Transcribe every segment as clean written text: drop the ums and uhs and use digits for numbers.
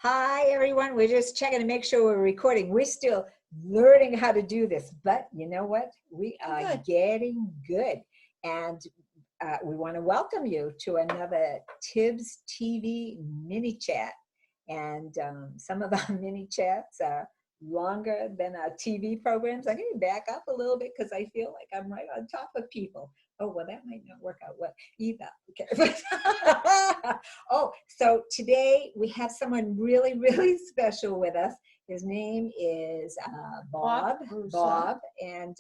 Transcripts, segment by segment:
Hi, everyone. We're just checking to make sure we're recording. We're still learning how to do this, but you know what? We are getting good. And we want to welcome you to another TIBS TV Mini Chat. And some of our mini chats are longer than our TV programs. I'm going to back up a little bit because I feel like I'm right on top of people. Oh, well, that might not work out well either. Okay. Oh, so today we have someone really, really special with us. His name is Bob. Bob. And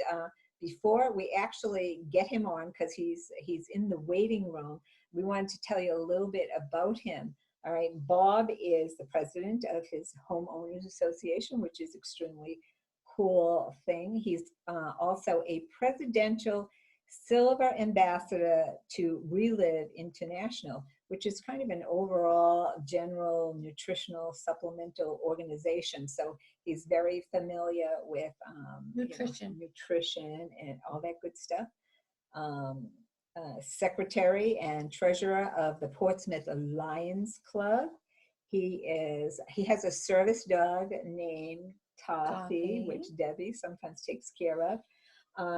before we actually get him on, because he's in the waiting room, we wanted to tell you a little bit about him. All right, Bob is the president of his homeowners association, which is extremely cool thing. He's also a presidential silver ambassador to ReLive International, which is kind of an overall general nutritional supplemental organization. So he's very familiar with nutrition and all that good stuff. Secretary and treasurer of the Portsmouth Lions Club. He has a service dog named Toffee, which Debbie sometimes takes care of.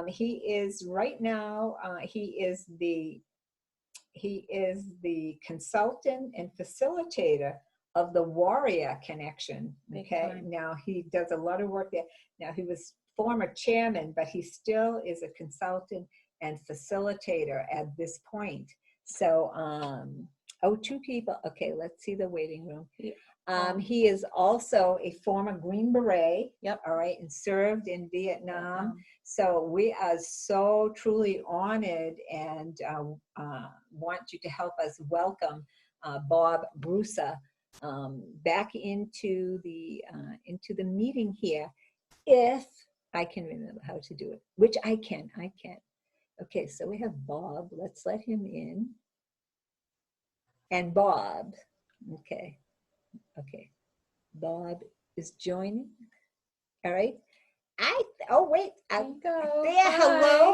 He is right now, he is the consultant and facilitator of the Warrior Connection. Okay, now he does a lot of work there. Now he was former chairman, but he still is a consultant and facilitator at this point. So, two people. Okay, let's see the waiting room. He is also a former Green Beret. Yep. All right, and served in Vietnam. So we are so truly honored and want you to help us welcome Bob Brusa back into the meeting here, if I can remember how to do it, which I can. Okay, so we have Bob. Let's let him in. And Bob, okay, Bob is joining. All right.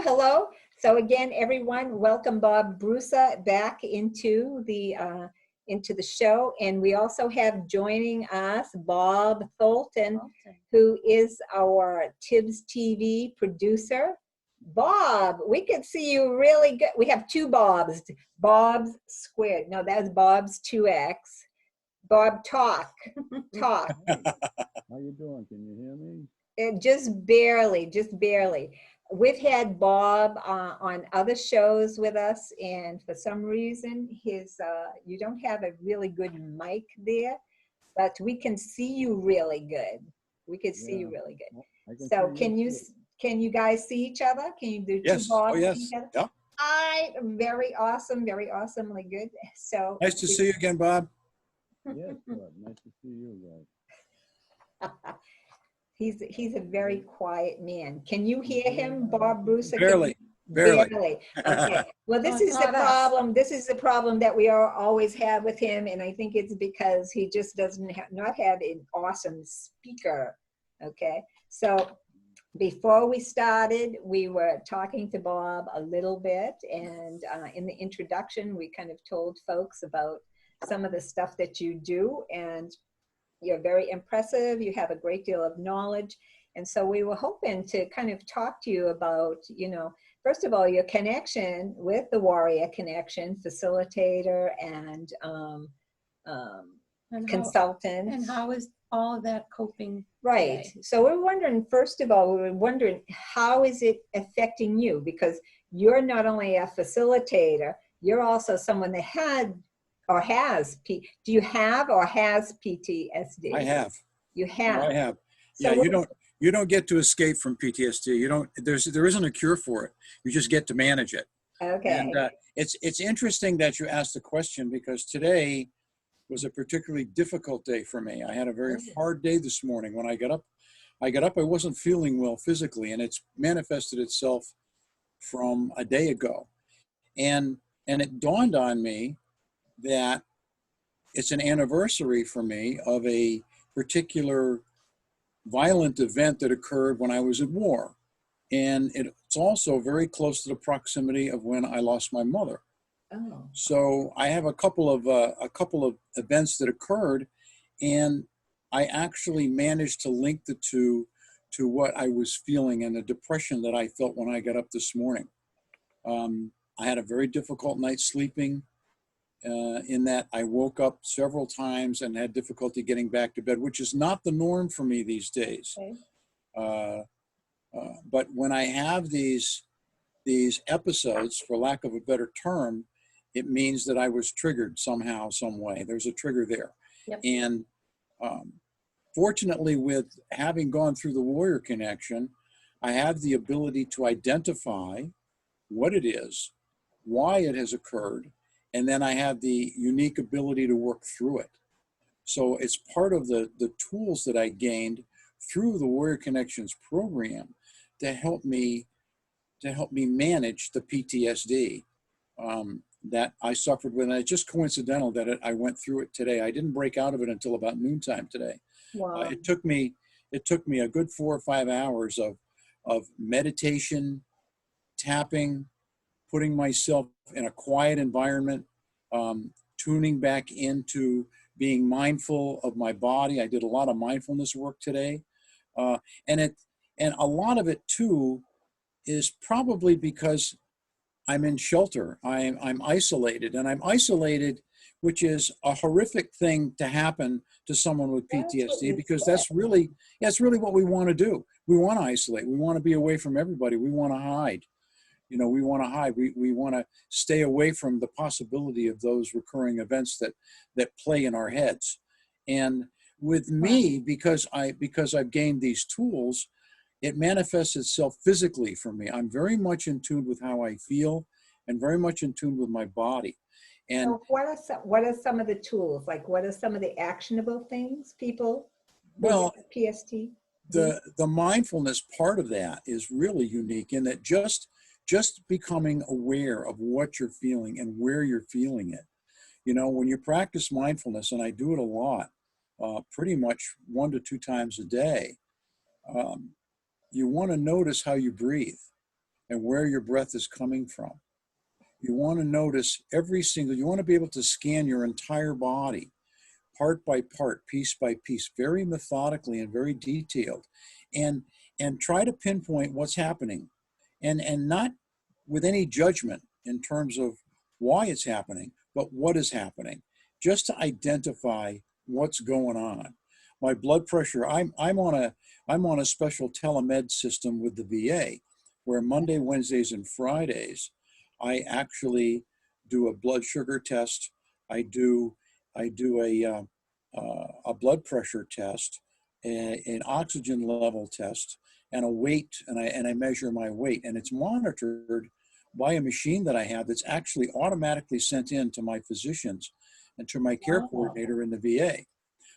Hello. So again, everyone, welcome Bob Brusa back into the show. And we also have joining us Bob Thornton, who is our TIBS TV producer. Bob, we can see you really good. We have two Bobs. Bob's squared. No, that's Bob's 2X. Bob, talk. How you doing? Can you hear me? Just barely. We've had Bob on other shows with us, and for some reason, you don't have a really good mic there, but we can see you really good. So can you guys see each other? Can you do two Bobs? Yes. Yeah. Very awesomely good. So nice to see you again, Bob. Yes, Bob. Nice to see you guys. He's a very quiet man. Can you hear him, Bob Brusa? Barely. Okay. Well, this is the problem. This is the problem that we always have with him, and I think it's because he just doesn't not have an awesome speaker. Okay. So before we started, we were talking to Bob a little bit, and in the introduction, we kind of told folks about some of the stuff that you do, and you're very impressive. You have a great deal of knowledge. And so we were hoping to kind of talk to you about, first of all, your connection with the Warrior Connection, facilitator and consultant. And how is all of that coping? Right. Today? So we're wondering, first of all, how is it affecting you? Because you're not only a facilitator, you're also someone that had or has do you have or has PTSD? I have. You have. I have. So yeah, you don't get to escape from PTSD. There isn't a cure for it. You just get to manage it. Okay. And it's interesting that you asked the question, because today was a particularly difficult day for me. I had a very hard day this morning. When I got up, I wasn't feeling well physically, and it's manifested itself from a day ago. And it dawned on me that it's an anniversary for me of a particular violent event that occurred when I was at war. And it's also very close to the proximity of when I lost my mother. Oh. So I have a couple of events that occurred, And I actually managed to link the two to what I was feeling and the depression that I felt when I got up this morning. I had a very difficult night sleeping, in that I woke up several times and had difficulty getting back to bed, which is not the norm for me these days. Okay. But when I have these episodes, for lack of a better term, it means that I was triggered somehow, some way. There's a trigger there. Yep. And fortunately, with having gone through the Warrior Connection, I have the ability to identify what it is, why it has occurred, and then I have the unique ability to work through it. So it's part of the tools that I gained through the Warrior Connections program to help me manage the PTSD that I suffered with. And it's just coincidental that I went through it today. I didn't break out of it until about noontime today. Wow. It took me a good 4 or 5 hours of meditation, tapping, putting myself in a quiet environment, tuning back into being mindful of my body. I did a lot of mindfulness work today. And a lot of it too is probably because I'm in shelter. I'm isolated, and I'm isolated, which is a horrific thing to happen to someone with PTSD, because that's really what we want to do. We want to isolate. We want to be away from everybody. We want to hide. You know, we want to hide. We want to stay away from the possibility of those recurring events that play in our heads. And with me, because I've gained these tools, it manifests itself physically for me. I'm very much in tune with how I feel and very much in tune with my body. And so what are some of the tools? Like, what are some of the actionable things people with PTSD? The mindfulness part of that is really unique in that just becoming aware of what you're feeling and where you're feeling it. You know, when you practice mindfulness, and I do it a lot, pretty much 1 to 2 times a day, you want to notice how you breathe and where your breath is coming from. You want to notice you want to be able to scan your entire body, part by part, piece by piece, very methodically and very detailed, and try to pinpoint what's happening, and not with any judgment in terms of why it's happening, but what is happening, just to identify what's going on. My blood pressure, I'm on a special telemed system with the VA, where Monday, Wednesdays, and Fridays, I actually do a blood sugar test. I do a blood pressure test, an oxygen level test, and a weight, and I measure my weight, and it's monitored by a machine that I have that's actually automatically sent in to my physicians and to my care coordinator in the VA.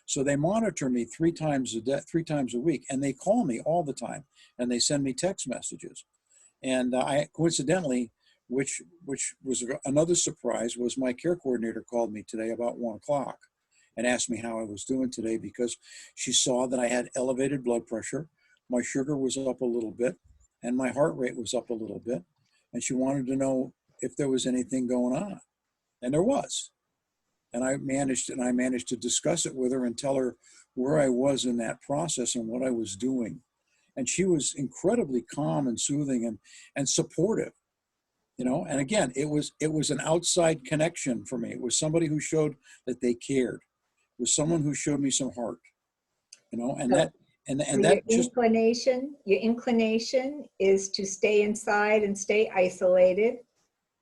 So they monitor me 3 times a week, and they call me all the time, and they send me text messages. And I coincidentally, which was another surprise, was my care coordinator called me today about 1 o'clock and asked me how I was doing today, because she saw that I had elevated blood pressure, my sugar was up a little bit, and my heart rate was up a little bit, and she wanted to know if there was anything going on, and there was. And I managed to discuss it with her and tell her where I was in that process and what I was doing. And she was incredibly calm and soothing and supportive, you know. And again, it was an outside connection for me. It was somebody who showed that they cared. It was someone who showed me some heart, you know. And So, that your inclination is to stay inside and stay isolated.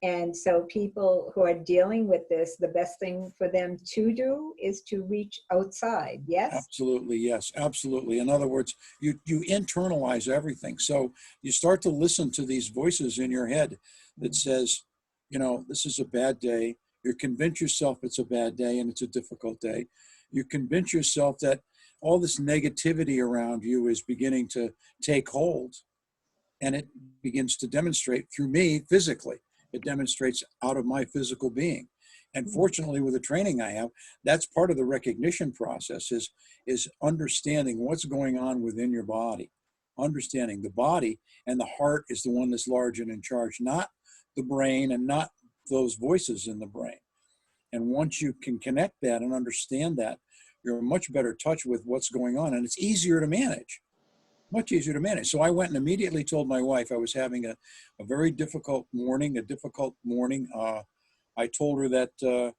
And so people who are dealing with this, the best thing for them to do is to reach outside. Yes? Absolutely. Yes, absolutely. In other words, you internalize everything. So you start to listen to these voices in your head that says, you know, this is a bad day. You convince yourself it's a bad day and it's a difficult day. You convince yourself that all this negativity around you is beginning to take hold, and it begins to demonstrate through me physically. It demonstrates out of my physical being. And fortunately, with the training I have, that's part of the recognition process, is understanding what's going on within your body. Understanding the body and the heart is the one that's large and in charge, not the brain and not those voices in the brain. And once you can connect that and understand that, you're in much better touch with what's going on, and it's easier to manage, much easier to manage. So I went and immediately told my wife I was having a very difficult morning, I told her that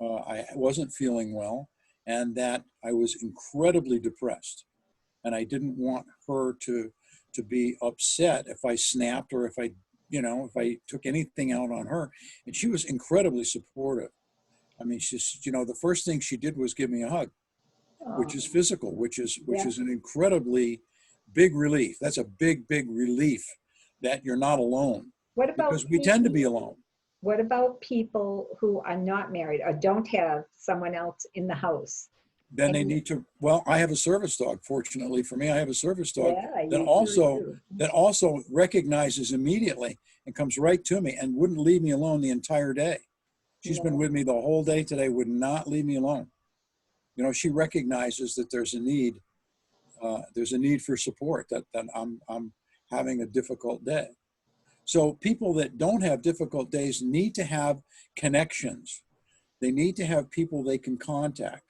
I wasn't feeling well and that I was incredibly depressed. And I didn't want her to be upset if I snapped or if I took anything out on her. And she was incredibly supportive. I mean, she's, the first thing she did was give me a hug, which is physical, which is an incredibly big relief. That's a big, big relief that you're not alone. What about because we tend to be alone. What about people who are not married or don't have someone else in the house? Then they need to, well, I have a service dog. Fortunately for me, I have a service dog that also recognizes immediately and comes right to me and wouldn't leave me alone the entire day. She's been with me the whole day today, would not leave me alone. She recognizes that there's a need for support, that I'm having a difficult day. So people that don't have difficult days need to have connections. They need to have people they can contact.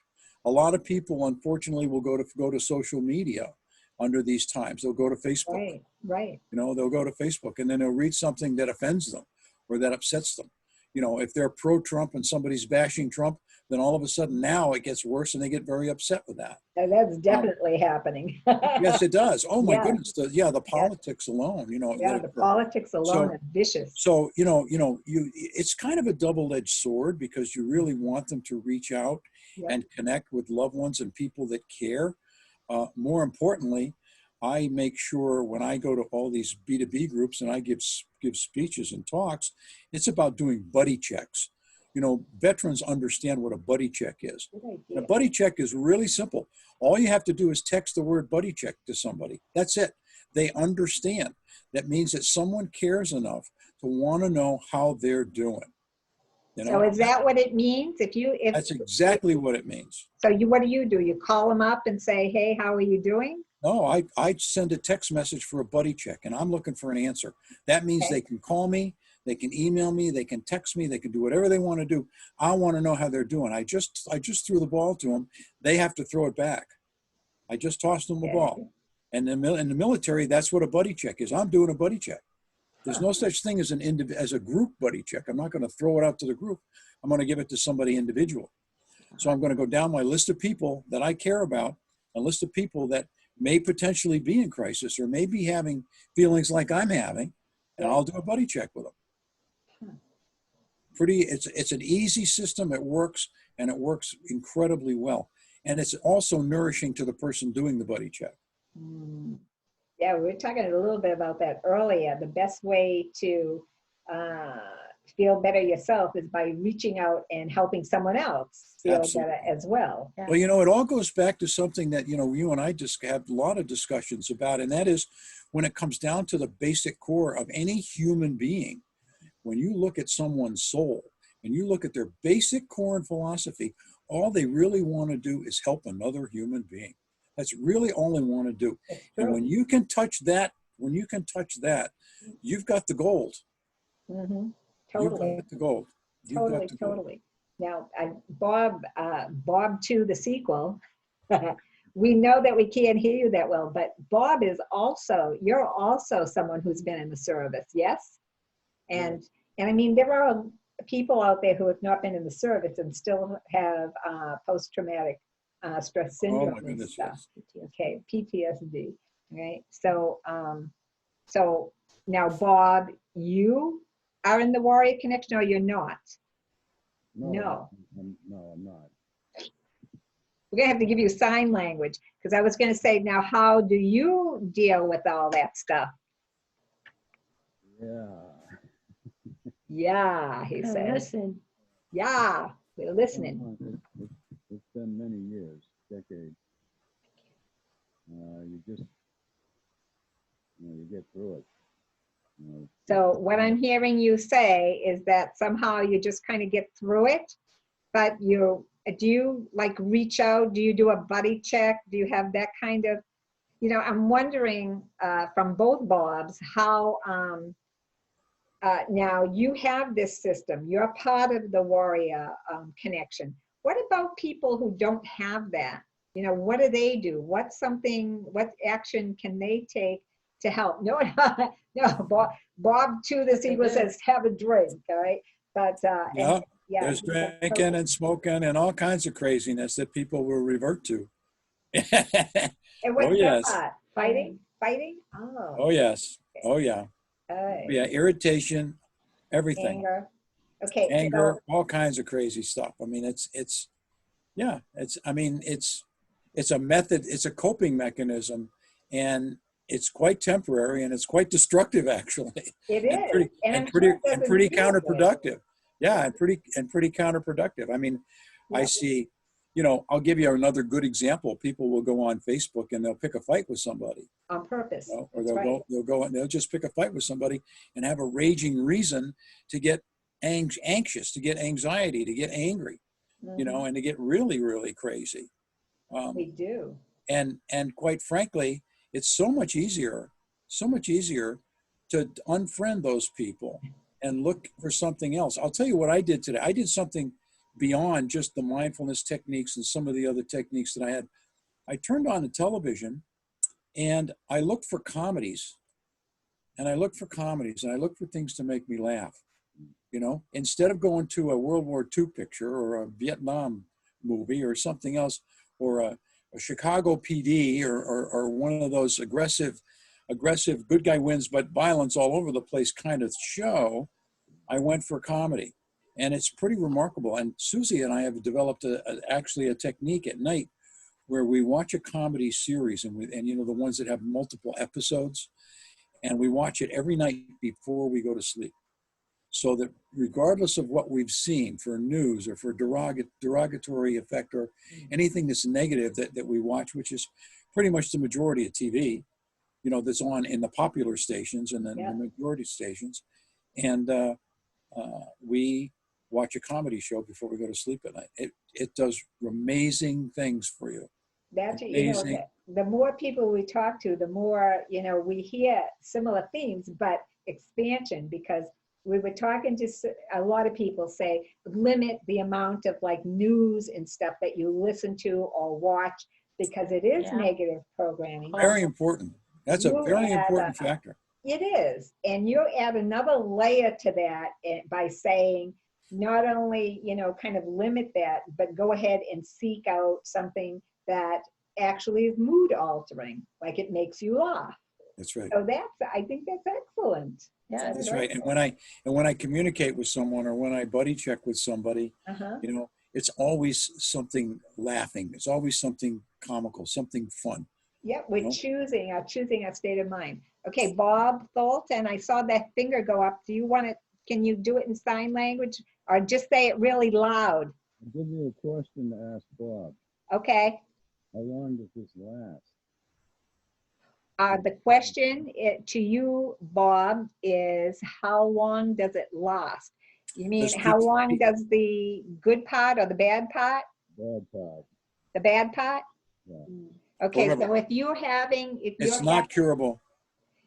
A lot of people, unfortunately, will go to social media under these times. They'll go to Facebook. Right. They'll go to Facebook and then they'll read something that offends them or that upsets them. If they're pro-Trump and somebody's bashing Trump, then all of a sudden now it gets worse and they get very upset with that. And that's definitely happening. Yes, it does. Oh my goodness. The politics alone, the politics alone is vicious. So, it's kind of a double-edged sword because you really want them to reach out and connect with loved ones and people that care. More importantly, I make sure when I go to all these B2B groups and I give speeches and talks, it's about doing buddy checks. Veterans understand what a buddy check is. And a buddy check is really simple. All you have to do is text the word buddy check to somebody. That's it. They understand. That means that someone cares enough to want to know how they're doing. So is that what it means? That's exactly what it means. So what do? You call them up and say, hey, how are you doing? No, I send a text message for a buddy check and I'm looking for an answer. That means they can call me, they can email me, they can text me, they can do whatever they want to do. I want to know how they're doing. I just threw the ball to them. They have to throw it back. I just tossed them the ball. And in the military, that's what a buddy check is. I'm doing a buddy check. There's no such thing as a group buddy check. I'm not going to throw it out to the group. I'm going to give it to somebody individual. So I'm going to go down my list of people that I care about, a list of people that may potentially be in crisis or may be having feelings like I'm having, and I'll do a buddy check with them. It's an easy system. It works, and it works incredibly well. And it's also nourishing to the person doing the buddy check. Yeah, we were talking a little bit about that earlier. The best way to feel better yourself is by reaching out and helping someone else feel better as well. Yeah. Well, it all goes back to something that, you and I just have a lot of discussions about, and that is when it comes down to the basic core of any human being. When you look at someone's soul and you look at their basic core and philosophy, all they really want to do is help another human being. That's really all they want to do. And when you can touch that, you've got the gold. Mm-hmm. Totally. You've got the gold. Totally. Now, Bob 2, the sequel, we know that we can't hear you that well, but Bob you're also someone who's been in the service, yes? And I mean, there are people out there who have not been in the service and still have post-traumatic stress syndrome and stuff. Yes. Okay, PTSD, right? So, so now, Bob, you are in the Warrior Connection, or you're not? No. No, I'm not. We're gonna have to give you sign language, because I was gonna say, now, how do you deal with all that stuff? Yeah, he says. Listen. Yeah, we're listening. It's been many years, decades. You get through it. So what I'm hearing you say is that somehow you just kind of get through it, but do you like reach out? Do you do a buddy check? Do you have that kind of, I'm wondering from both Bobs how, now you have this system, you're part of the Warrior Connection. what about people who don't have that? You know, what do they do? What action can they take to help? No, no, Bob to the Eagle says, have a drink, all right? But, Yeah, yeah. there's drinking and smoking and all kinds of craziness that people will revert to. And what's Oh, yes. that? Fighting? Fighting? Oh. Oh, yes. Oh, yeah. Okay. Yeah, irritation, everything. Anger. Okay. Anger, So, all kinds of crazy stuff. I mean, yeah, it's a method, it's a coping mechanism, and it's quite temporary and it's quite destructive, actually. it And is. pretty, And and I'm sure it pretty, and doesn't pretty feel good. counterproductive. Yeah, and pretty counterproductive. I mean, I Yeah. see, you know, I'll give you another good example. People will go on Facebook and they'll pick a fight with somebody. On purpose. You know, or That's right. they'll go and they'll just pick a fight with somebody and have a raging reason to get anxious, to get anxiety, to get angry, you know, and to get really, really crazy. We do. And quite frankly, it's so much easier to unfriend those people and look for something else. I'll tell you what I did today. I did something beyond just the mindfulness techniques and some of the other techniques that I had. I turned on the television and I looked for comedies. And I looked for things to make me laugh. You know, instead of going to a World War II picture or a Vietnam movie or something else, or a Chicago PD or one of those aggressive good guy wins but violence all over the place kind of show, I went for comedy. And it's pretty remarkable. And Susie and I have developed actually a technique at night where we watch a comedy series and you know, the ones that have multiple episodes, and we watch it every night before we go to sleep. So that regardless of what we've seen for news or for derogatory effect or anything that's negative that we watch, which is pretty much the majority of TV, you know, that's on in the popular stations and then the majority stations. And we watch a comedy show before we go to sleep at night. It does amazing things for you. That's, you know, the more people we talk to, the more, you know, we hear similar themes, but expansion, because we were talking to a lot of people say, limit the amount of like news and stuff that you listen to or watch, because it is negative programming. Very important. That's a very important factor. It is. And you add another layer to that by saying, not only, you know, kind of limit that, but go ahead and seek out something that actually is mood altering, like it makes you laugh. That's right. So I think that's excellent. Yeah, that's right. And when I communicate with someone or when I buddy check with somebody, you know, it's always something laughing. It's always something comical, something fun. Yeah, we're choosing our state of mind. Okay, Bob Thornton, I saw that finger go up. Do you want to? Can you do it in sign language, or just say it really loud? I'll give you a question to ask Bob. Okay. How long does this last? The question to you, Bob, is how long does it last? You mean how long does the good part or the bad part? Bad part. The bad part? Yeah. Okay, Remember, so if you're having, it's not curable.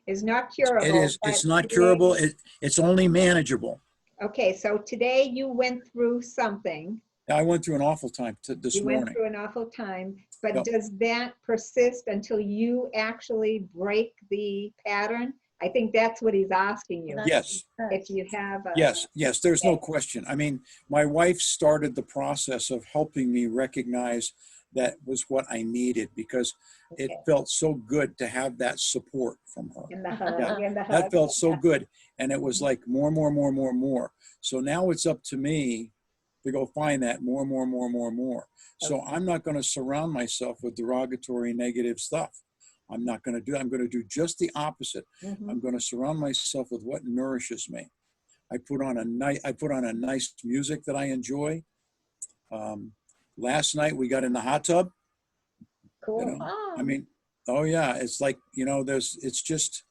It's not curable. It is. It's not curable. It's only manageable. Okay, so today you went through something. I went through an awful time this morning. You went through an awful time, but does that persist until you actually break the pattern? I think that's what he's asking you. Yes. If you have a... Yes, there's no question. I mean, my wife started the process of helping me recognize that was what I needed, because it felt so good to have that support from her. In the hug, that felt so good. And it was like more. So now it's up to me to go find that more. So I'm not going to surround myself with derogatory, negative stuff. I'm not going to do. I'm going to do just the opposite. I'm going to surround myself with what nourishes me. I put on a nice music that I enjoy. Last night we got in the hot tub. Cool. You know? I mean, oh yeah, it's like, you know, it's just,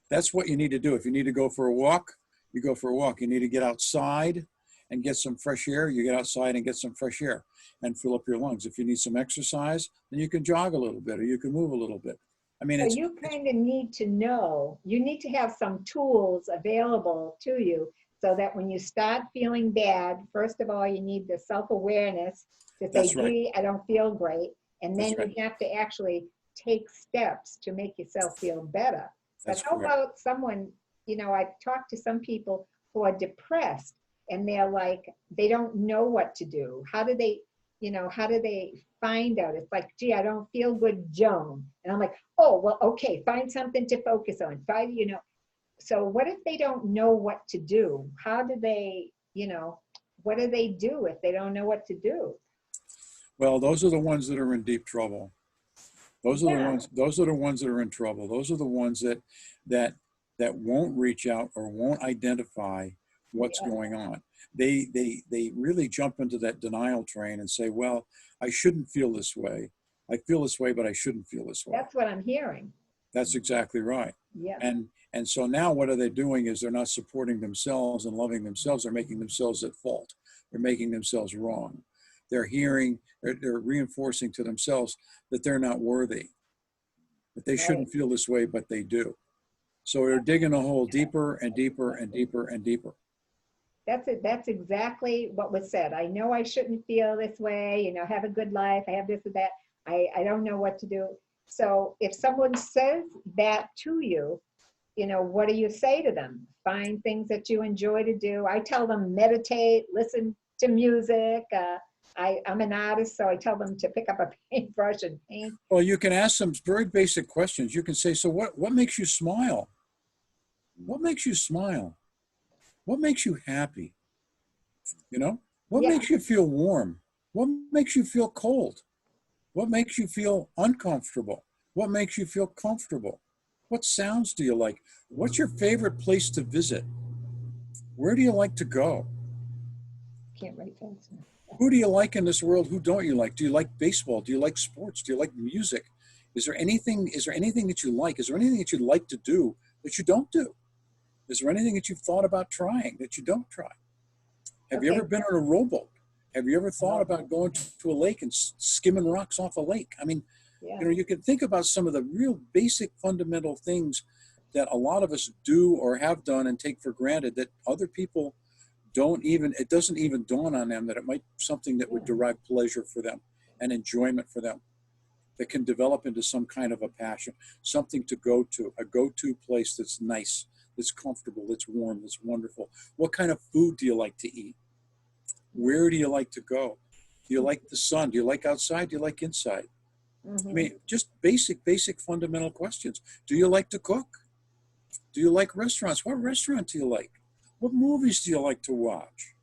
that's what you need to do. If you need to go for a walk, you go for a walk. You need to get outside and get some fresh air. You get outside and get some fresh air and fill up your lungs. If you need some exercise, then you can jog a little bit or you can move a little bit. I mean, so you kind of need to know, you need to have some tools available to you so that when you start feeling bad, first of all, you need the self-awareness to say, That's right. gee, I don't feel great. And then That's right. you have to actually take steps to make yourself feel better. That's But how correct. about someone, I've talked to some people who are depressed and they're like, they don't know what to do. How do they find out? It's like, gee, I don't feel good, Joan. And I'm like, oh, well, okay, find something to focus on. So what if they don't know what to do? How do they, what do they do if they don't know what to do? Well, those are the ones that are in deep trouble. Those are the Yeah. ones. Those are the ones that are in trouble. Those are the ones that won't reach out or won't identify what's Yeah. going on. They really jump into that denial train and say, "Well, I shouldn't feel this way. I feel this way, but I shouldn't feel this way." That's what I'm hearing. That's exactly right. Yeah. And so now what are they doing is they're not supporting themselves and loving themselves. They're making themselves at fault. They're making themselves wrong. They're reinforcing to themselves that they're not worthy, that they shouldn't feel this way, but they do. So they're digging a hole deeper and deeper and deeper and deeper. That's it. That's exactly what was said. I know I shouldn't feel this way, have a good life. I have this or that. I don't know what to do. So if someone says that to you, what do you say to them? Find things that you enjoy to do. I tell them meditate, listen to music. I'm an artist, so I tell them to pick up a paintbrush and paint. Well, you can ask some very basic questions. You can say, so what makes you smile? What makes you smile? What makes you happy? What makes you feel warm? What makes you feel cold? What makes you feel uncomfortable? What makes you feel comfortable? What sounds do you like? What's your favorite place to visit? Where do you like to go? Can't write fast enough. Who do you like in this world? Who don't you like? Do you like baseball? Do you like sports? Do you like music? Is there anything that you like? Is there anything that you'd like to do that you don't do? Is there anything that you've thought about trying that you don't try? Have you ever been on a rowboat? Have you ever thought about going to a lake and skimming rocks off a lake? I mean, you can think about some of the real basic fundamental things that a lot of us do or have done and take for granted that other people it doesn't even dawn on them that it might be something that would derive pleasure for them and enjoyment for them, that can develop into some kind of a passion, something to go to, a go-to place that's nice, that's comfortable, that's warm, that's wonderful. What kind of food do you like to eat? Where do you like to go? Do you like the sun? Do you like outside? Do you like inside? Mm-hmm. I mean, just basic fundamental questions. Do you like to cook? Do you like restaurants? What restaurant do you like? What movies do you like to watch?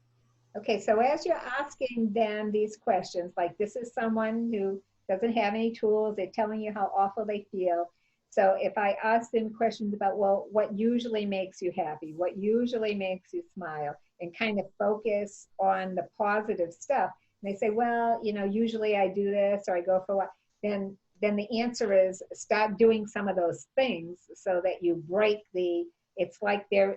Okay, so as you're asking them these questions, like this is someone who doesn't have any tools, they're telling you how awful they feel. So if I ask them questions about, well, what usually makes you happy? What usually makes you smile? And kind of focus on the positive stuff. And they say, well, usually I do this or I go for a while. Then the answer is start doing some of those things so that you break it's like they're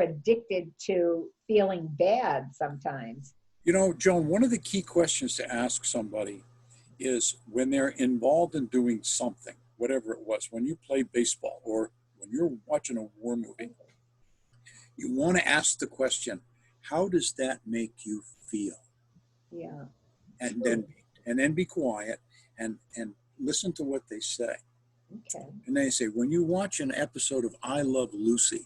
addicted to feeling bad sometimes. Joan, one of the key questions to ask somebody is when they're involved in doing something, whatever it was, when you play baseball or when you're watching a war movie, you want to ask the question, how does that make you feel? Yeah. And then be quiet and listen to what they say. Okay. And they say, when you watch an episode of I Love Lucy,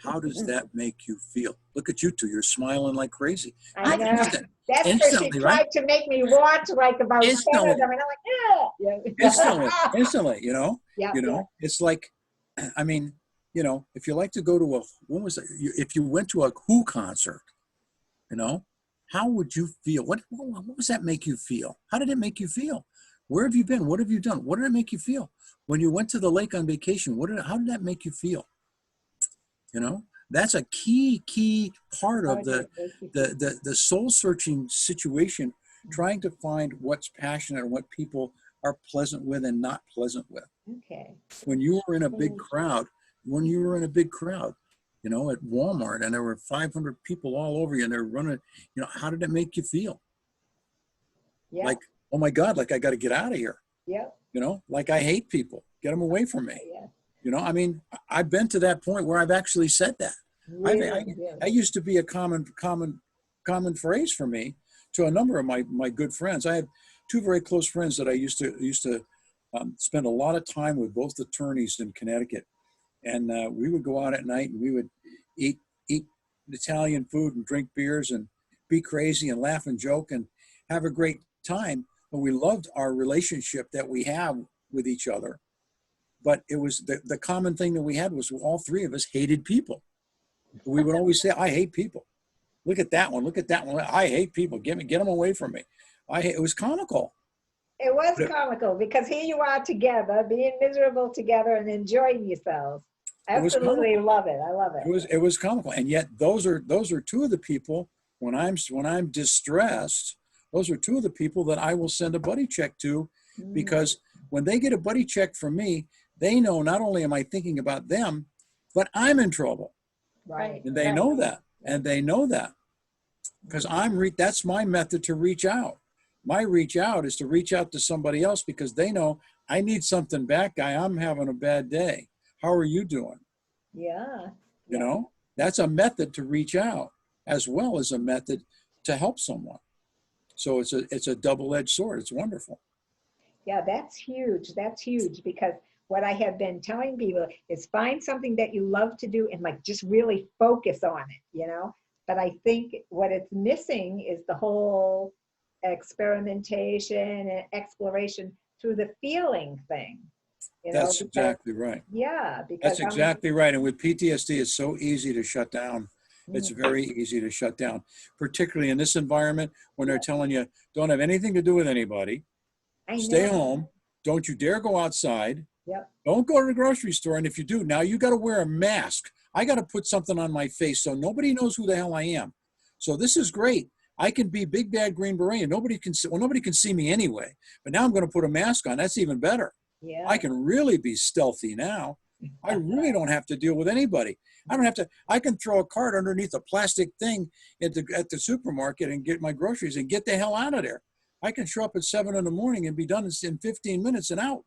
how does that make you feel? Look at you two, you're smiling like crazy. I know. That's because she Instantly, tried right? to make me watch like about 10 Instantly. of them. And I'm like, Instantly, Yeah. It's like, I mean, if you like to go to if you went to a Who concert, how would you feel? What does that make you feel? How did it make you feel? Where have you been? What have you done? What did it make you feel? When you went to the lake on vacation, how did that make you feel? That's a key part of the soul searching situation, trying to find what's passionate and what people are pleasant with and not pleasant with. Okay. When you were in a big crowd, at Walmart and there were 500 people all over you and they're running, how did it make you feel? Yeah. Like, oh my God, like I got to get out of here. Yeah. Like I hate people, get them away from me. Yeah. I mean, I've been to that point where I've actually said that. I used to be a common phrase for me to a number of my good friends. I had two very close friends that I used to spend a lot of time with, both attorneys in Connecticut, and we would go out at night and we would eat Italian food and drink beers and be crazy and laugh and joke and have a great time. But we loved our relationship that we have with each other. But it was the common thing that we had was all three of us hated people. We would always say, I hate people. Look at that one. Look at that one. I hate people. Get them away from me. It was comical. It was comical because here you are together, being miserable together and enjoying yourselves. Absolutely love it. I love it. It was comical. And yet those are two of the people when I'm distressed, those are two of the people that I will send a buddy check to, because when they get a buddy check from me, they know not only am I thinking about them, but I'm in trouble. Right. And they know that. And they know that. Because that's my method to reach out. My reach out is to reach out to somebody else because they know I need something back, guy. I'm having a bad day. How are you doing? Yeah. You know, that's a method to reach out as well as a method to help someone. So it's a double-edged sword. It's wonderful. Yeah, that's huge. That's huge because what I have been telling people is find something that you love to do and like just really focus on it, you know? But I think what it's missing is the whole experimentation and exploration through the feeling thing. That's exactly right. Yeah, because that's exactly right. And with PTSD, it's so easy to shut down. It's very easy to shut down, particularly in this environment when they're telling you, don't have anything to do with anybody. Stay home. Don't you dare go outside. Yep. Don't go to the grocery store. And if you do, now you got to wear a mask. I got to put something on my face so nobody knows who the hell I am. So this is great. I can be big bad Green Beret and nobody can see me anyway. But now I'm going to put a mask on. That's even better. Yeah. I can really be stealthy now. I really don't have to deal with anybody. I can throw a cart underneath a plastic thing at the supermarket and get my groceries and get the hell out of there. I can show up at 7 in the morning and be done in 15 minutes and out,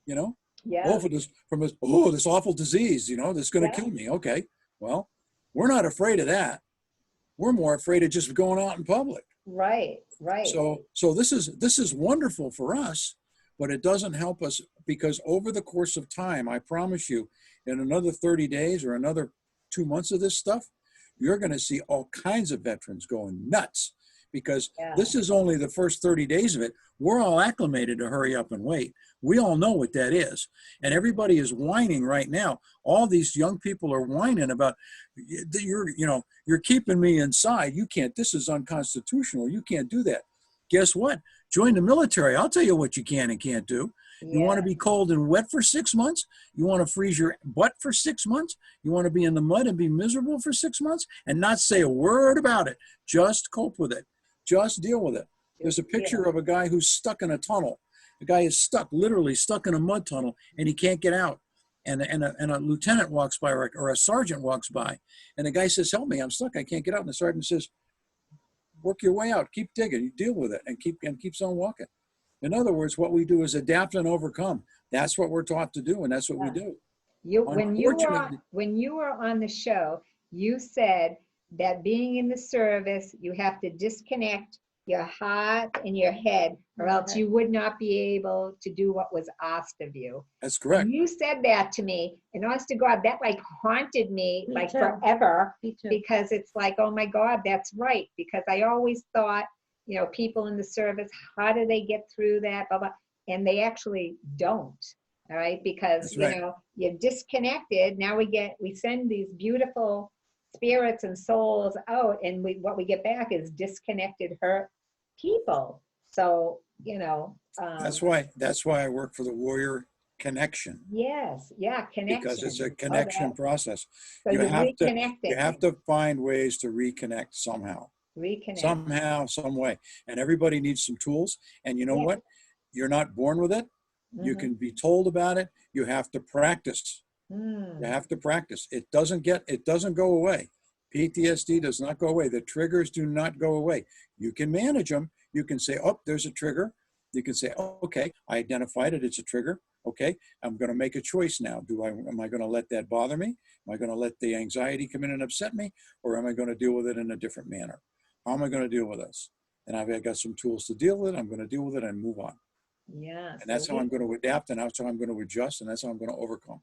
you know? Yeah. Oh, this awful disease, you know, that's going to kill me. Okay. Well, we're not afraid of that. We're more afraid of just going out in public. Right. So this is wonderful for us, but it doesn't help us because over the course of time, I promise you, in another 30 days or another 2 months of this stuff, you're going to see all kinds of veterans going nuts because this is only the first 30 days of it. We're all acclimated to hurry up and wait. We all know what that is. And everybody is whining right now. All these young people are whining about, you're keeping me inside. You can't, this is unconstitutional. You can't do that. Guess what? Join the military. I'll tell you what you can and can't do. You want to be cold and wet for 6 months? You want to freeze your butt for 6 months? You want to be in the mud and be miserable for 6 months and not say a word about it? Just cope with it. Just deal with it. There's a picture of a guy who's stuck in a tunnel. The guy is literally stuck in a mud tunnel, and he can't get out. And a lieutenant walks by or a sergeant walks by, and the guy says, "Help me, I'm stuck. I can't get out." And the sergeant says, "Work your way out. Keep digging. You deal with it, and keeps on walking." In other words, what we do is adapt and overcome. That's what we're taught to do, and that's what we do. When you were on the show, you said that being in the service, you have to disconnect your heart and your head, or else you would not be able to do what was asked of you. That's correct. And you said that to me, and honest to God, that like haunted me like too. forever, Me too. because it's like, oh my God, that's right. Because I always thought, people in the service, how do they get through that? Blah, blah. And they actually don't. All right. Because, That's right. you're disconnected. Now we send these beautiful spirits and souls out, and what we get back is disconnected, hurt people. So, that's why I work for the Warrior Connection. Yes. Yeah. Connection. Because it's a connection process. So You reconnecting. have to find ways to reconnect somehow. Somehow, some way. And everybody needs some tools. And you know what? You're not born with it. You can be told about it. You have to practice. You have to practice. It doesn't go away. PTSD does not go away. The triggers do not go away. You can manage them. You can say, oh, there's a trigger. You can say, oh, okay, I identified it. It's a trigger. Okay, I'm going to make a choice now. Am I going to let that bother me? Am I going to let the anxiety come in and upset me? Or am I going to deal with it in a different manner? How am I going to deal with this? And I've got some tools to deal with it. I'm going to deal with it and move on. Yeah. And that's how I'm going to adapt, and that's how I'm going to adjust, and that's how I'm going to overcome.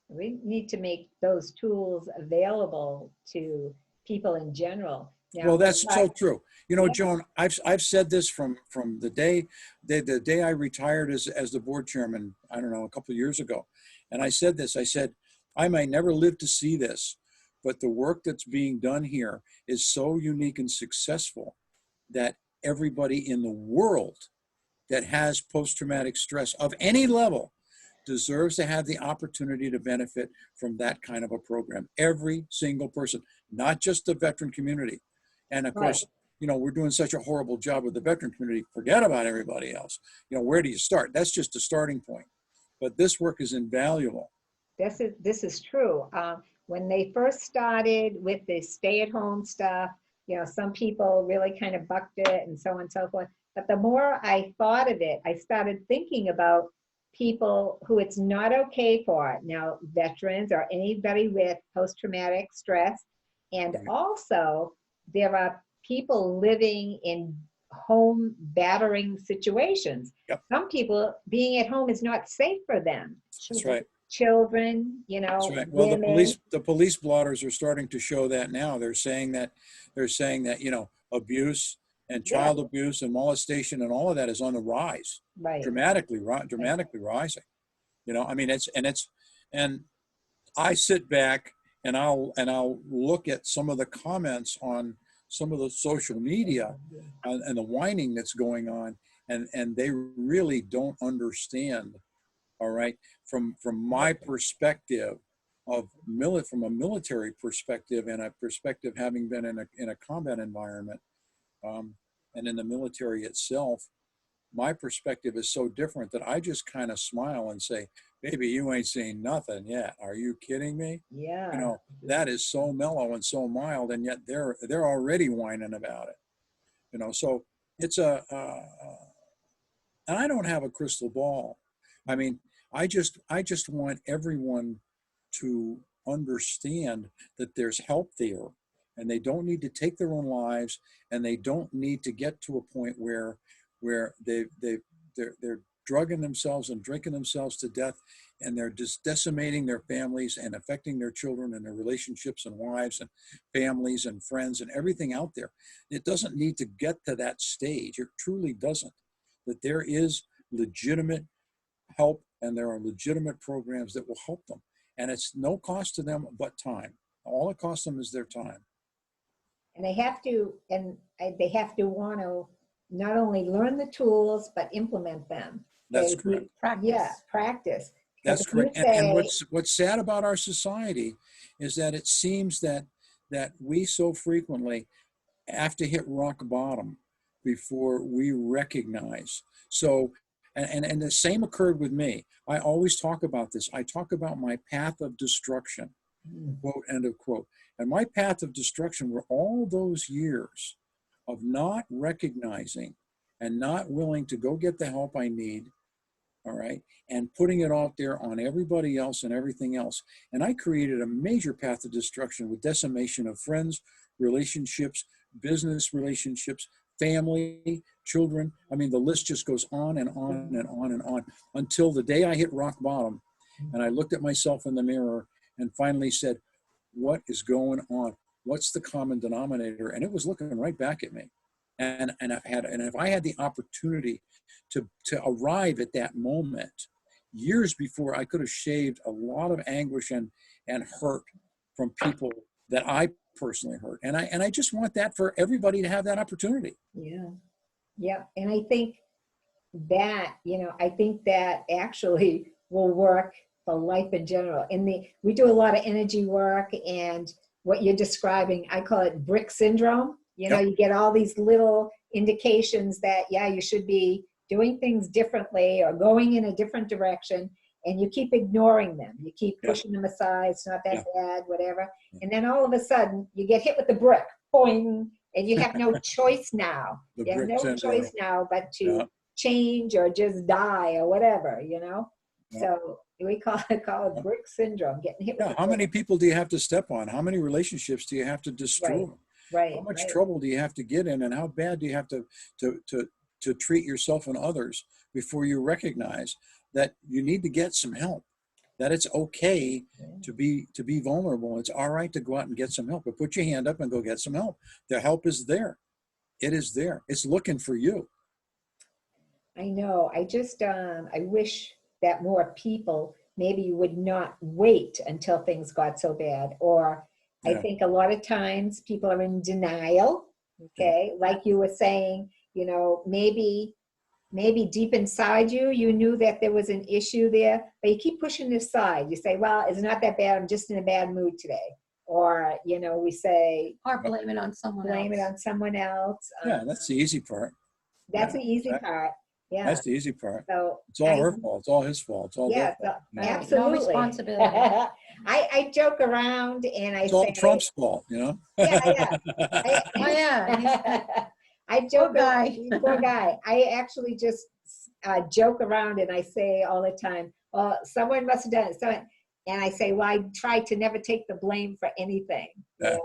We need to make those tools available to people in general. Now, Well, that's so true. You know, Yeah. Joan, I've said this from the day I retired as the board chairman, I don't know, a couple of years ago. And I said this, I said, I might never live to see this, but the work that's being done here is so unique and successful that everybody in the world that has post-traumatic stress of any level deserves to have the opportunity to benefit from that kind of a program. Every single person, not just the veteran community. And of course, you know, we're doing such a horrible job with the veteran community. Forget about everybody else. You know, where do you start? That's just a starting point. But this work is invaluable. This is true. When they first started with the stay-at-home stuff, you know, some people really kind of bucked it and so on and so forth. But the more I thought of it, I started thinking about people who it's not okay for. Now, veterans or anybody with post-traumatic stress. And also, there are people living in home battering situations. Yep. Some people being at home is not safe for them. That's right. Children, you know, That's right. Well, women. the police blotters are starting to show that now. They're saying that you know, abuse and child abuse and molestation and all of that is on the rise, Right. dramatically rising. You know, I mean, and I sit back and I'll look at some of the comments on some of the social media and the whining that's going on, and they really don't understand. All right, from my perspective from a military perspective and a perspective having been in a combat environment, and in the military itself, my perspective is so different that I just kind of smile and say, baby, you ain't seen nothing yet. Are you kidding me? Yeah. You know, that is so mellow and so mild, and yet they're already whining about it. You know, so it's and I don't have a crystal ball. I mean, I just want everyone to understand that there's help there, and they don't need to take their own lives, and they don't need to get to a point where they're drugging themselves and drinking themselves to death, and they're just decimating their families and affecting their children and their relationships and wives and families and friends and everything out there. It doesn't need to get to that stage. It truly doesn't. That there is legitimate help and there are legitimate programs that will help them. And it's no cost to them but time. All it costs them is their time. And they have to want to not only learn the tools, but implement them. That's correct. Practice. Yeah, practice. That's correct. And what's sad about our society is that it seems that we so frequently have to hit rock bottom before we recognize. So, and the same occurred with me. I always talk about this. I talk about my path of destruction, quote, end of quote. And my path of destruction were all those years of not recognizing and not willing to go get the help I need, all right, and putting it out there on everybody else and everything else. And I created a major path of destruction with decimation of friends, relationships, business relationships, family, children. I mean, the list just goes on and on and on and on until the day I hit rock bottom and I looked at myself in the mirror and finally said, what is going on? What's the common denominator? And it was looking right back at me. And if I had the opportunity to arrive at that moment years before, I could have shaved a lot of anguish and hurt from people that I personally hurt. And I just want that for everybody to have that opportunity. Yeah. Yeah. And I think that, I think that actually will work for life in general. We do a lot of energy work, and what you're describing, I call it brick syndrome. You get all these little indications that, you should be doing things differently or going in a different direction, and you keep ignoring them. You keep pushing them aside. It's not that bad, whatever. And then all of a sudden you get hit with the brick, boing, and you have no choice now. You have no choice now but to change or just die or whatever, Yeah. So we call it brick syndrome, getting hit with Yeah. the How brick. many people do you have to step on? How many relationships do you have to destroy? Right, How much right. trouble do you have to get in, and how bad do you have to treat yourself and others before you recognize that you need to get some help? That it's okay to be vulnerable. It's all right to go out and get some help. But put your hand up and go get some help. The help is there. It is there. It's looking for you. I know. I just, I wish that more people maybe would not wait until things got so bad. Or I Yeah. think a lot of times people are in denial. Okay. Like you were saying, maybe deep inside you, you knew that there was an issue there, but you keep pushing it aside. You say, well, it's not that bad. I'm just in a bad mood today. Or, we say, Or blame it on someone blame it else. on someone else. Yeah, that's the easy part. That's Yeah, the easy part. Yeah. that's the easy part. So It's all her fault. It's all his fault. It's all their yeah, so, fault. Right. No absolutely. responsibility. I joke around and I It's all say, Trump's fault, you know? yeah, yeah. Oh, yeah. I joke, Poor guy. poor guy. I actually just joke around and I say all the time, well, someone must have done it. And I say, well, I try to never take the blame for anything, Yeah.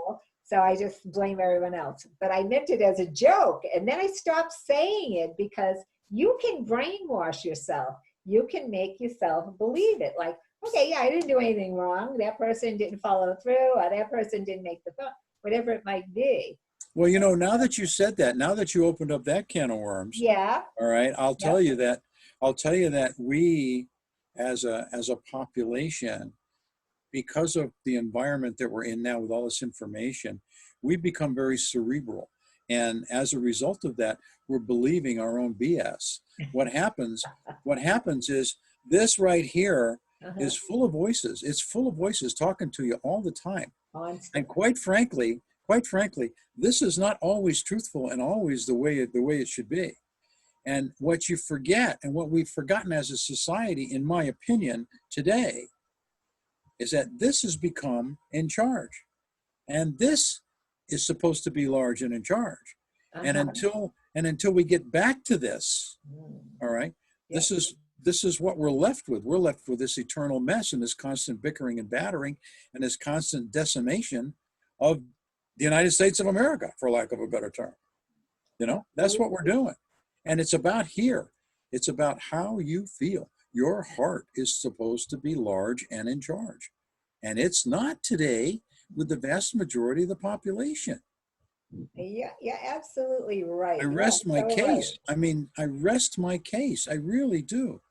So I just blame everyone else. But I meant it as a joke. And then I stopped saying it because you can brainwash yourself. You can make yourself believe it. Like, okay, yeah, I didn't do anything wrong. That person didn't follow through, or that person didn't make the thought, whatever it might be. Well, now that you said that, now that you opened up that can of worms, Yeah. all right, I'll tell you that we as a population, because of the environment that we're in now with all this information, we become very cerebral. And as a result of that, we're believing our own BS. What happens is this right here is full of voices. It's full of voices talking to you all the time. And quite frankly, this is not always truthful and always the way it should be. And what you forget, and what we've forgotten as a society, in my opinion, today, is that this has become in charge. And this is supposed to be large and in charge. And until we get back to this, all right, this is what we're left with. We're left with this eternal mess and this constant bickering and battering and this constant decimation of the United States of America, for lack of a better term. That's what we're doing. And it's about here. It's about how you feel. Your heart is supposed to be large and in charge. And it's not today with the vast majority of the population. Yeah, absolutely right. I rest my case. Right. I mean, I rest my case. I really do.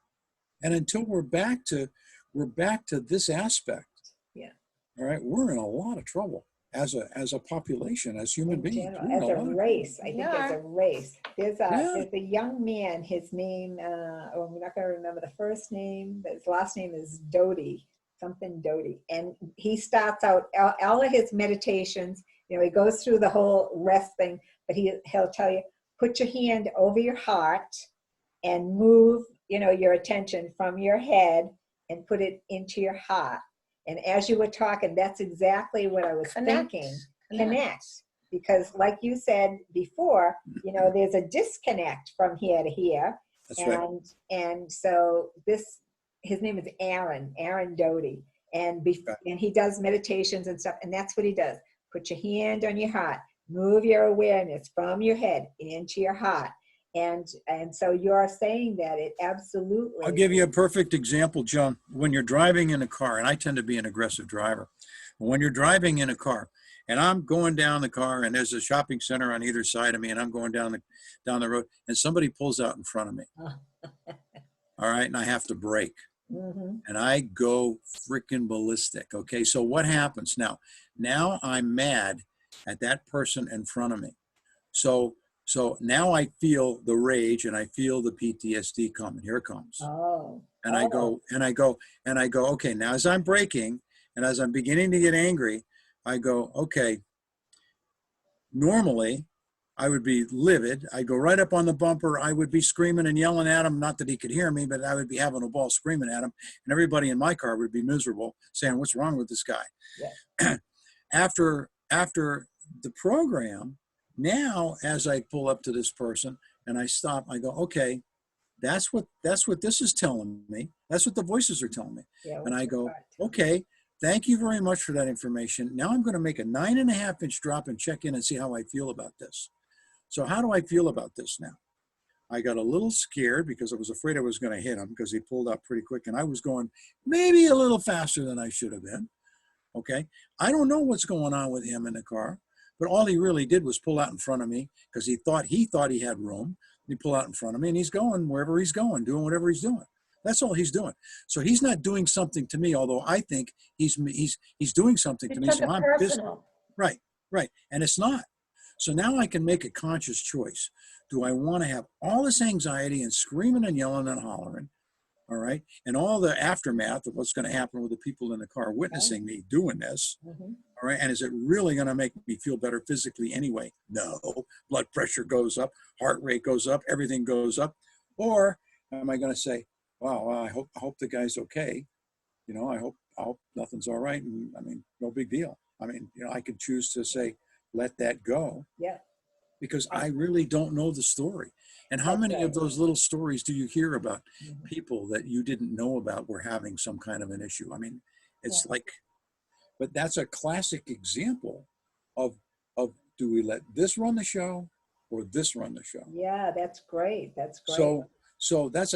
And until we're back to this aspect. Yeah. All right, we're in a lot of trouble as a population, as human beings. As a race, I think as a race. There's a young man, his name, I'm not going to remember the first name, but his last name is Doty, something Doty. And he starts out, all of his meditations, he goes through the whole rest thing, but he'll tell you, put your hand over your heart and move, your attention from your head and put it into your heart. And as you were talking, that's exactly what I was thinking. Connect. Because like you said before, there's a disconnect from here to here. That's right. And so his name is Aaron Doty. And he does meditations and stuff. And that's what he does. Put your hand on your heart. Move your awareness from your head into your heart. And so you're saying that it absolutely. I'll give you a perfect example, Joan. When you're driving in a car, and I tend to be an aggressive driver, when you're driving in a car, and I'm going down the car, and there's a shopping center on either side of me, and I'm going down the road, and somebody pulls out in front of me. All right, and I have to brake. Mm-hmm. And I go freaking ballistic. Okay, so what happens now? Now I'm mad at that person in front of me. So now I feel the rage and I feel the PTSD coming. Here it comes. And I go, okay, now as I'm braking and as I'm beginning to get angry, I go, okay, normally I would be livid. I'd go right up on the bumper. I would be screaming and yelling at him. Not that he could hear me, but I would be having a ball screaming at him. And everybody in my car would be miserable, saying, what's wrong with this guy? Yeah. After the program, now as I pull up to this person and I stop, I go, okay, That's what this is telling me. That's what the voices are telling me. Yeah, And I go, right. okay, thank you very much for that information. Now I'm going to make a 9.5-inch drop and check in and see how I feel about this. So how do I feel about this now? I got a little scared because I was afraid I was going to hit him because he pulled up pretty quick and I was going maybe a little faster than I should have been. Okay. I don't know what's going on with him in the car, but all he really did was pull out in front of me because he thought he had room. He pulled out in front of me and he's going wherever he's going, doing whatever he's doing. That's all he's doing. So he's not doing something to me, although I think he's doing something to me. So I'm personal. Right. And it's not. So now I can make a conscious choice. Do I want to have all this anxiety and screaming and yelling and hollering, all right, and all the aftermath of what's going to happen with the people in the car witnessing me doing this, all right, and is it really going to make me feel better physically anyway? No. Blood pressure goes up, heart rate goes up, everything goes up. Or am I going to say, wow, I hope the guy's okay. You know, I hope nothing's all right. And I mean, no big deal. I mean, you know, I could choose to say, let that go. Yeah. Because I really don't know the story. And how many of those little stories do you hear about people that you didn't know about were having some kind of an issue? I mean, it's like, but that's a classic example of do we let this run the show or this run the show? Yeah, that's great. That's great. So that's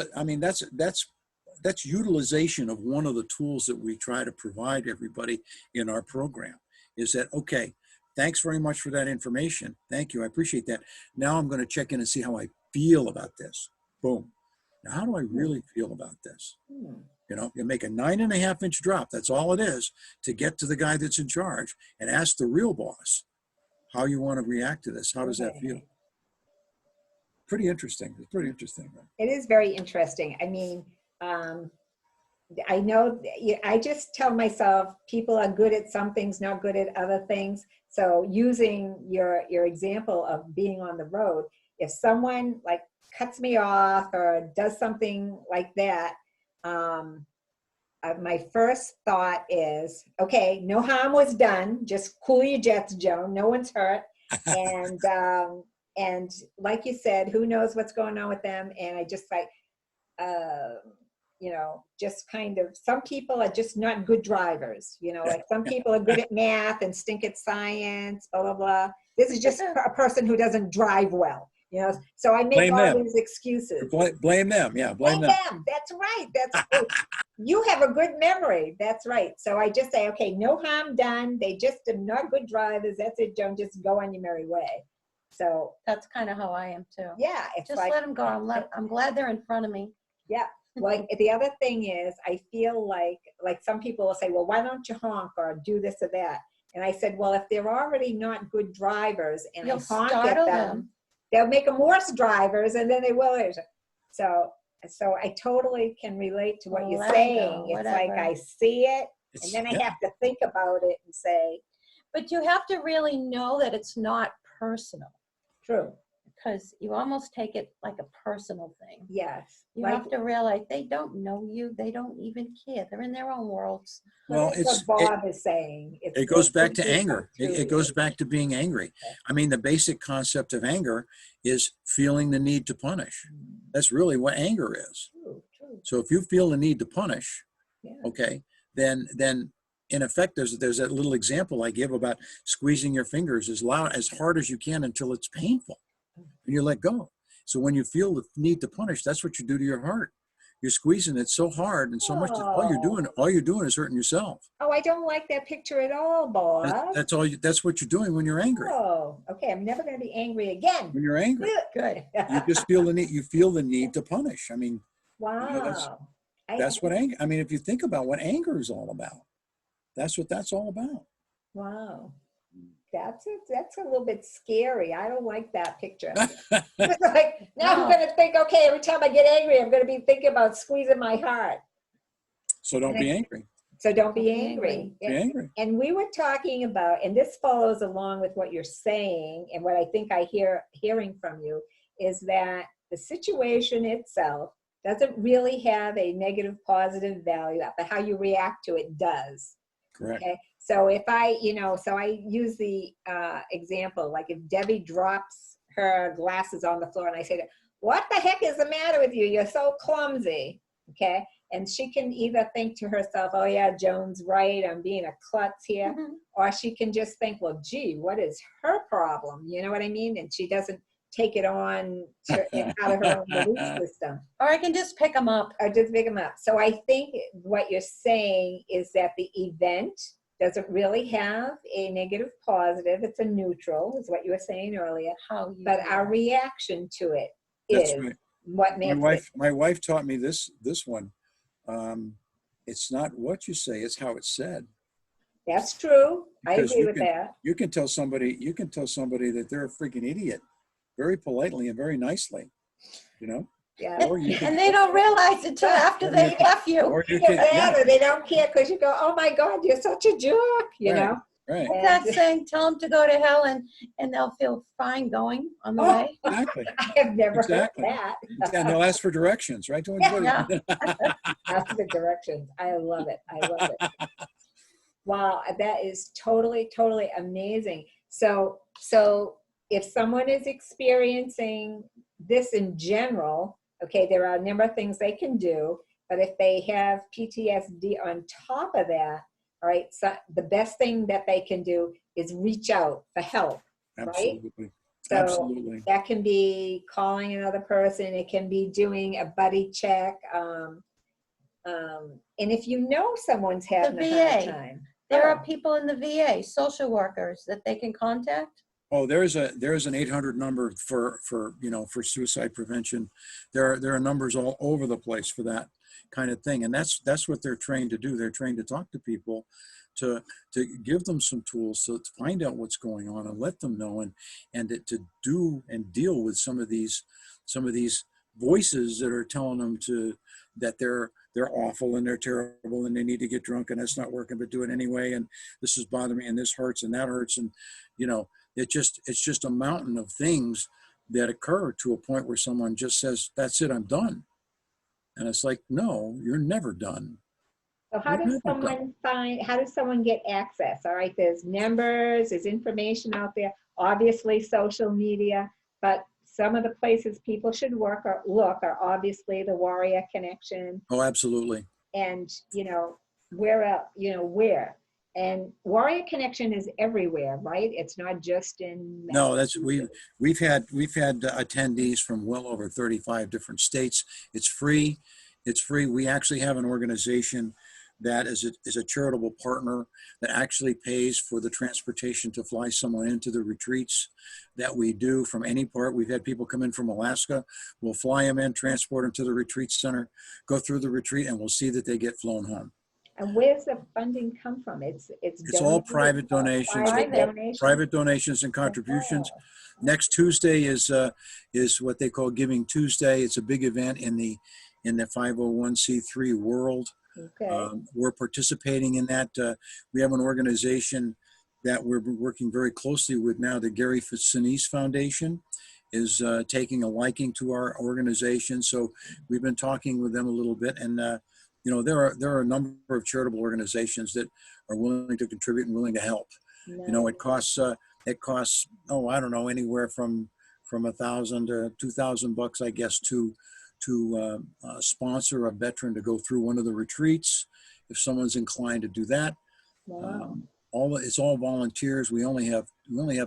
utilization of one of the tools that we try to provide everybody in our program is that, okay, thanks very much for that information. Thank you. I appreciate that. Now I'm going to check in and see how I feel about this. Boom. Now, how do I really feel about this? You know, you make a 9.5-inch drop. That's all it is to get to the guy that's in charge and ask the real boss how you want to react to this. How does that feel? Pretty interesting. It's pretty interesting. Right? It is very interesting. I mean, I know, I just tell myself people are good at some things, not good at other things. So using your example of being on the road, if someone like cuts me off or does something like that, my first thought is, okay, no harm was done. Just cool your jets, Joan. No one's hurt. And like you said, who knows what's going on with them? And I just like, you know, just kind of, some people are just not good drivers, you know, like some people are good at math and stink at science, blah, blah, blah. This is just a person who doesn't drive well, you know, so I make all these excuses. Blame them, yeah, blame them. That's right, you have a good memory, that's right. So I just say, okay, no harm done, they just are not good drivers, that's it, Joan, just go on your merry way. So that's kind of how I am too. Yeah, it's just like, let them go. I'm glad they're in front of me. Yeah. Like the other thing is, I feel like some people will say, well, why don't you honk or do this or that? And I said, well, if they're already not good drivers and I honk at them, they'll make them worse drivers and then they will. So I totally can relate to what you're saying. It's like I see it and then I have to think about it and say. But you have to really know that it's not personal. True. Because you almost take it like a personal thing. Yes. You have to realize they don't know you. They don't even care. They're in their own worlds. Well, it's what Bob is saying. It goes back to anger. It goes back to being angry. I mean, the basic concept of anger is feeling the need to punish. That's really what anger is. True. So if you feel the need to punish, okay, then in effect, there's that little example I give about squeezing your fingers as hard as you can until it's painful. And you let go. So when you feel the need to punish, that's what you do to your heart. You're squeezing it so hard and so much that all you're doing is hurting yourself. Oh, I don't like that picture at all, Bob. That's what you're doing when you're angry. Oh, okay. I'm never going to be angry again. When you're angry. Good. You just feel the need. You feel the need to punish. I mean, wow. You know, that's what anger. I mean, if you think about what anger is all about, that's what that's all about. Wow. That's a little bit scary. I don't like that picture. It's like, now I'm going to think, okay, every time I get angry, I'm going to be thinking about squeezing my heart. So don't be angry. So don't be angry. Be angry. And we were talking about, and this follows along with what you're saying, and what I think hearing from you is that the situation itself doesn't really have a negative, positive value, but how you react to it does. Correct. Okay. So if I use the example, like if Debbie drops her glasses on the floor and I say, what the heck is the matter with you? You're so clumsy, okay? And she can either think to herself, oh yeah, Joan's right, I'm being a klutz here. Mhm. Or she can just think, well, gee, what is her problem? You know what I mean? And she doesn't take it on out of her own belief system. Or I can just pick them up. Or just pick them up. So I think what you're saying is that the event doesn't really have a negative positive. It's a neutral, is what you were saying earlier. How you But do our it. reaction to it That's is right. what makes it. My wife taught me this one. It's not what you say, it's how it's said. That's true. I Because agree with that. you can tell somebody that they're a freaking idiot very politely and very nicely, you know? Yeah. Or you can, And they don't realize it till after they left you. or you Either can, that yeah, or they don't care because you go, oh my God, you're such a jerk, you Right. know? right, What's that saying? Tell them to go to hell and they'll feel fine going on the Oh. way. exactly. I have never Exactly. heard that. And they'll ask for directions, right? Yeah. That's the directions. I love it. I love it. Wow, that is totally, totally amazing. So if someone is experiencing this in general, okay, there are a number of things they can do, but if they have PTSD on top of that, all right, so the best thing that they can do is reach out for help, right? Absolutely. So Absolutely. that can be calling another person. It can be doing a buddy check. And if you know someone's having a hard VA. time, There are people in the VA, social workers that they can contact. Oh, there's an 800 number for suicide prevention. There are numbers all over the place for that kind of thing, and that's what they're trained to do. They're trained to talk to people, to give them some tools to find out what's going on and let them know, and to do and deal with some of these voices that are telling them that they're awful and they're terrible and they need to get drunk and that's not working, but do it anyway, and this is bothering me and this hurts and that hurts, and it's just a mountain of things that occur to a point where someone just says, that's it, I'm done. And it's like, no, you're never done. so how does someone get access? All right, there's numbers, there's information out there, obviously social media, but some of the places people should look are obviously the Warrior Connection. Oh, absolutely. And, where? And Warrior Connection is everywhere, right? It's not just in No, we've had attendees from well over 35 different states. It's free. We actually have an organization that is a charitable partner that actually pays for the transportation to fly someone into the retreats that we do from any part. We've had people come in from Alaska. We'll fly them in, transport them to the retreat center, go through the retreat, and we'll see that they get flown home. And where's the funding come from? It's all private donations. Private donations and contributions. Oh. Next Tuesday is what they call Giving Tuesday. It's a big event in the 501c3 world. Okay. We're participating in that. We have an organization that we're working very closely with now. The Gary Sinise Foundation is taking a liking to our organization. So we've been talking with them a little bit, and there are a number of charitable organizations that are willing to contribute and willing to help. No. It costs I don't know, anywhere from $1,000 to $2,000, I guess, to sponsor a veteran to go through one of the retreats if someone's inclined to do that. Wow. It's all volunteers. We only have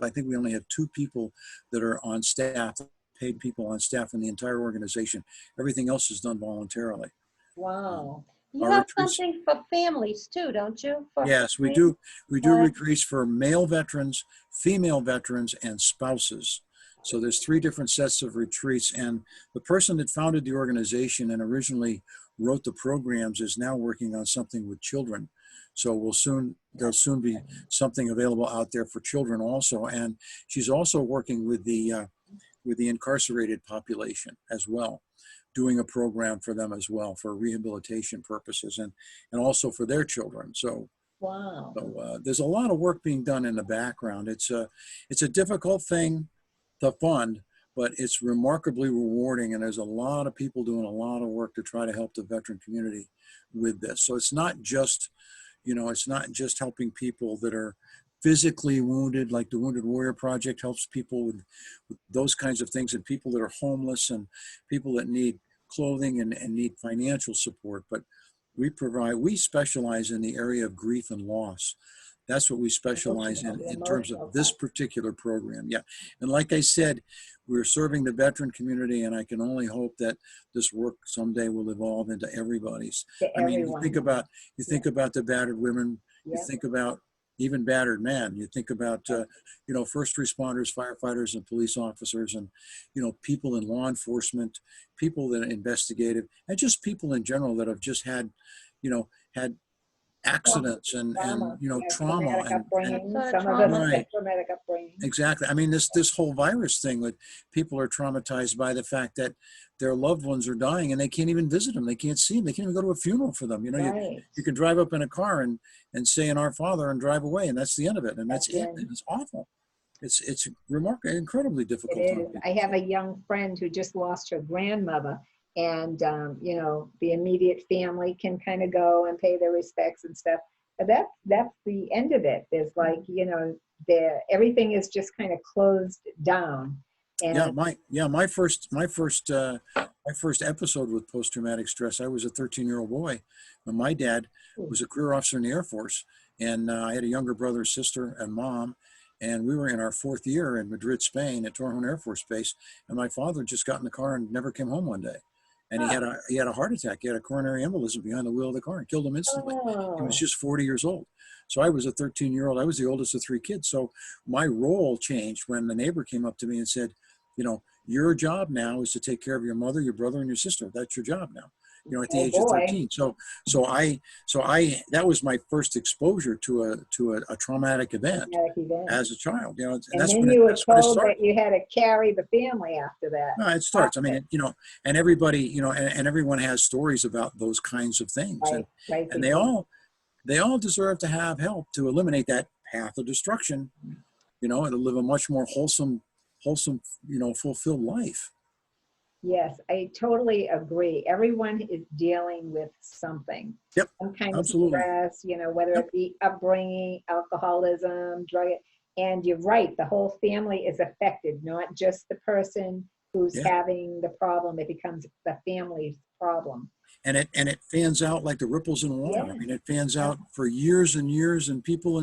I think we only have 2 people that are on staff, paid people on staff in the entire organization. Everything else is done voluntarily. Wow. You Our have retreats- something for families too, don't you? Yes, we do. We do Right. retreats for male veterans, female veterans, and spouses. So there's 3 different sets of retreats, and the person that founded the organization and originally wrote the programs is now working on something with children. So there'll soon be something available out there for children also. And she's also working with the incarcerated population as well, doing a program for them as well for rehabilitation purposes and also for their children. So Wow. there's a lot of work being done in the background. It's a difficult thing to fund, but it's remarkably rewarding, and there's a lot of people doing a lot of work to try to help the veteran community with this. So it's not just helping people that are physically wounded, like the Wounded Warrior Project helps people with those kinds of things, and people that are homeless and people that need clothing and need financial support. But we specialize in the area of grief and loss. That's what we specialize in terms of this particular program. Yeah. And like I said, we're serving the veteran community, and I can only hope that this work someday will evolve into everybody's. I mean, you think about the battered women, you think about even battered men, you think about, first responders, firefighters, and police officers, and, people in law enforcement, people that are investigative, and just people in general that have just had accidents and trauma traumatic upbringing. and Some of them Right. have traumatic upbringing. Exactly. I mean, this whole virus thing, that people are traumatized by the fact that their loved ones are dying and they can't even visit them. They can't see them. They can't even go to a funeral for them. Right. You can drive up in a car and say an Our Father and drive away, and that's the end of it. And that's it. And it's awful. It's remarkably, incredibly difficult. It is. I have a young friend who just lost her grandmother, and the immediate family can kind of go and pay their respects and stuff. But that's the end of it. There's like, everything is just kind of closed down. And my first episode with post-traumatic stress, I was a 13-year-old boy, and my dad was a career officer in the Air Force, and I had a younger brother, sister, and mom, and we were in our 4th year in Madrid, Spain, at Torrejon Air Force Base, and my father just got in the car and never came home one day. And he had a heart attack. He had a coronary embolism behind the wheel of the car and killed him instantly. He was just 40 years old. So I was a 13-year-old. I was the oldest of 3 kids. So my role changed when the neighbor came up to me and said, your job now is to take care of your mother, your brother, and your sister. That's your job now. At the age of 13. So I that was my first exposure to a traumatic event as a child. And that's then you were told that you had to carry the family after that. No, it starts. I mean, and everybody, and everyone has stories about those kinds of things, and they all deserve to have help to eliminate that path of destruction, and to live a much more wholesome, fulfilled life. Yes, I totally agree. Everyone is dealing with something. Yep. Some kind Absolutely. of stress, whether it be upbringing, alcoholism, drug. And you're right, the whole family is affected, not just the person who's having the problem. It becomes the family's problem. And it fans out like the ripples in water. I mean, it fans out for years and years, and people.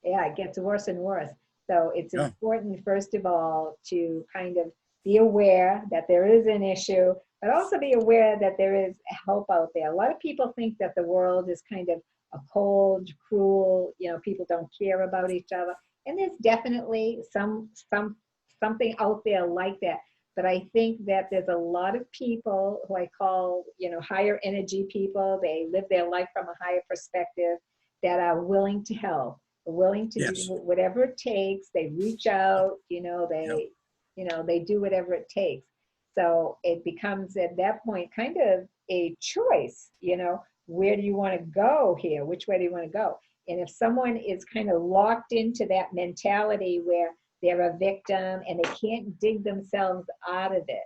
Yeah, it gets worse and worse. So it's important, first of all, to kind of be aware that there is an issue, but also be aware that there is help out there. A lot of people think that the world is kind of a cold, cruel, people don't care about each other. And there's definitely something out there like that. But I think that there's a lot of people who I call, higher energy people. They live their life from a higher perspective, that are willing to help, willing to do whatever it takes. They reach out, they do whatever it takes. So it becomes at that point kind of a choice, where do you want to go here? Which way do you want to go? And if someone is kind of locked into that mentality where they're a victim and they can't dig themselves out of it,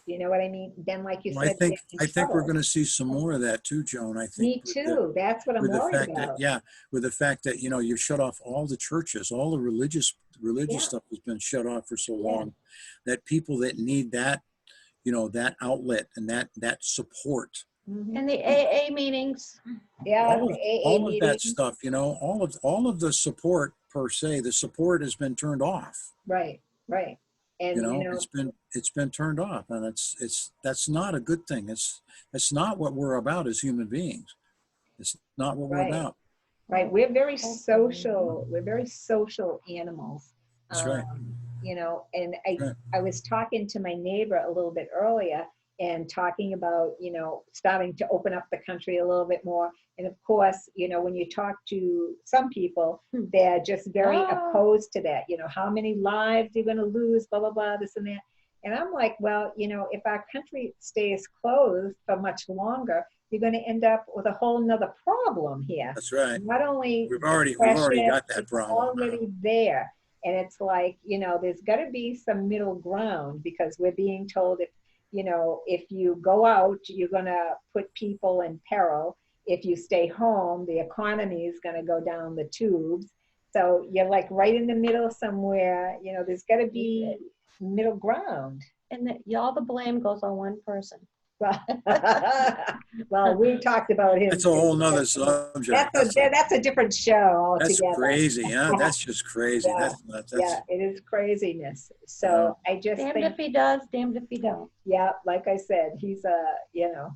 you know what I mean? Then, like you said, I think we're going to see some more of that too, Joan. I think. Me too. That's what I'm worried about. With the fact that you shut off all the churches, all the religious stuff has been shut off for so long, that people that need that, that outlet and that support. And the AA meetings. All of that stuff, all of the support per se, the support has been turned off. Right. And it's been turned off, and that's not a good thing. It's not what we're about as human beings. It's not what we're about. Right. We're very social. We're very social animals. That's right. And I was talking to my neighbor a little bit earlier, and talking about, starting to open up the country a little bit more. And of course, when you talk to some people, they're just very opposed to that. How many lives you're going to lose, blah, blah, blah, this and that. And I'm like, well, if our country stays closed for much longer, you're going to end up with a whole nother problem here. That's right. Not only we've already got that problem. It's already there. And it's like, there's got to be some middle ground, because we're being told if you go out, you're going to put people in peril. if you stay home, the economy is going to go down the tubes. So you're like right in the middle somewhere. You know, there's got to be middle ground. And all the blame goes on one person. Well, we talked about him. That's a whole nother subject. That's a different show That's altogether. crazy, huh? That's just crazy. Yeah. That's Yeah, it is craziness. So I just Damned think, if he does, damned if he don't. yeah, like I said, he's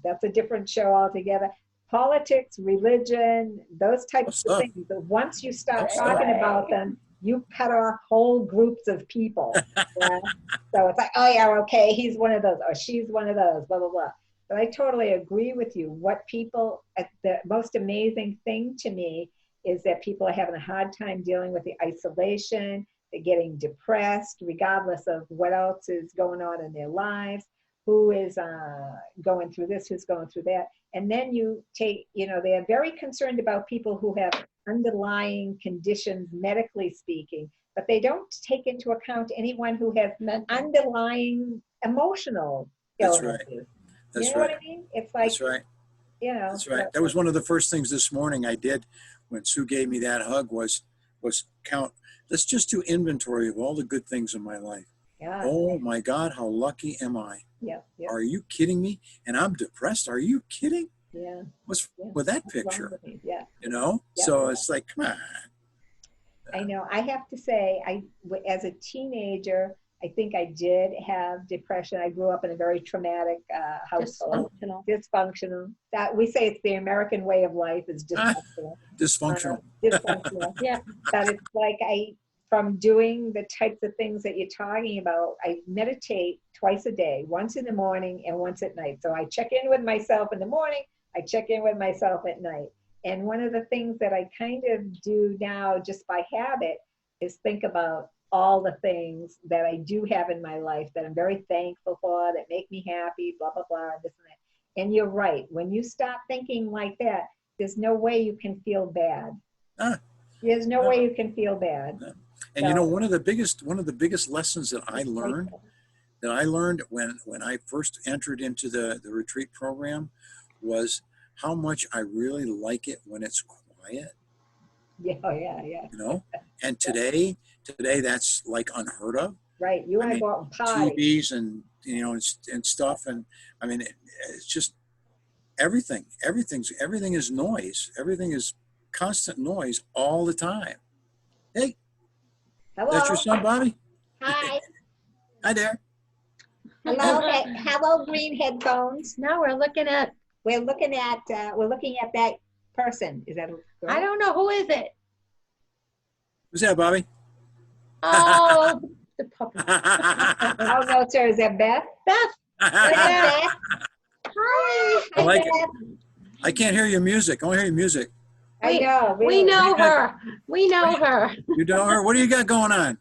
that's a different show altogether. Politics, religion, those types of things. But once you start talking about them, you cut off whole groups of people. Yeah? So it's like, oh yeah, okay, he's one of those, or she's one of those, blah, blah, blah. But I totally agree with you. The most amazing thing to me is that people are having a hard time dealing with the isolation. They're getting depressed, regardless of what else is going on in their lives, who is going through this, who's going through that. And then you take, they're very concerned about people who have underlying conditions, medically speaking, but they don't take into account anyone who has underlying emotional illnesses. That's right. That's you know right. what I mean? It's like, That's right. That's right. So, That was one of the first things this morning I did when Sue gave me that hug was count. Let's just do inventory of all the good things in my life. yeah. Oh my God, how lucky am I? Yeah. Yeah. Are you kidding me? And I'm depressed. Are you kidding? Yeah. What's with that picture? Yeah. Yeah. So it's like, come on. I know. I have to say, as a teenager, I think I did have depression. I grew up in a very traumatic household. Dysfunctional. That we say it's the American way of life is dysfunctional. Dysfunctional. Dysfunctional. Yeah. But it's like from doing the types of things that you're talking about, I meditate twice a day, once in the morning and once at night. So I check in with myself in the morning. I check in with myself at night. And one of the things that I kind of do now just by habit is think about all the things that I do have in my life that I'm very thankful for, that make me happy, blah, blah, blah, and this and that. And you're right. When you stop thinking like that, there's no way you can feel bad. There's no way you can feel bad. And so, one of the biggest lessons that I learned when I first entered into the retreat program was how much I really like it when it's quiet. Yeah. And today that's like unheard of. Right. You and I go out and party. TVs and and stuff, and I mean it's just everything is noise. Everything is constant noise all the time. Hey, hello. That's your son, Bobby? Hi. Hi there. Hello, green headphones. No, we're looking at that person. Is that a girl? I don't know. Who is it? Who's that, Bobby? Oh, the puppy. Oh, no, sir. Is that Beth? Beth. Hi. I like it. I can't hear your music. I want to hear your music. I know. Really. We know her. We know her. You know her? What do you got going on?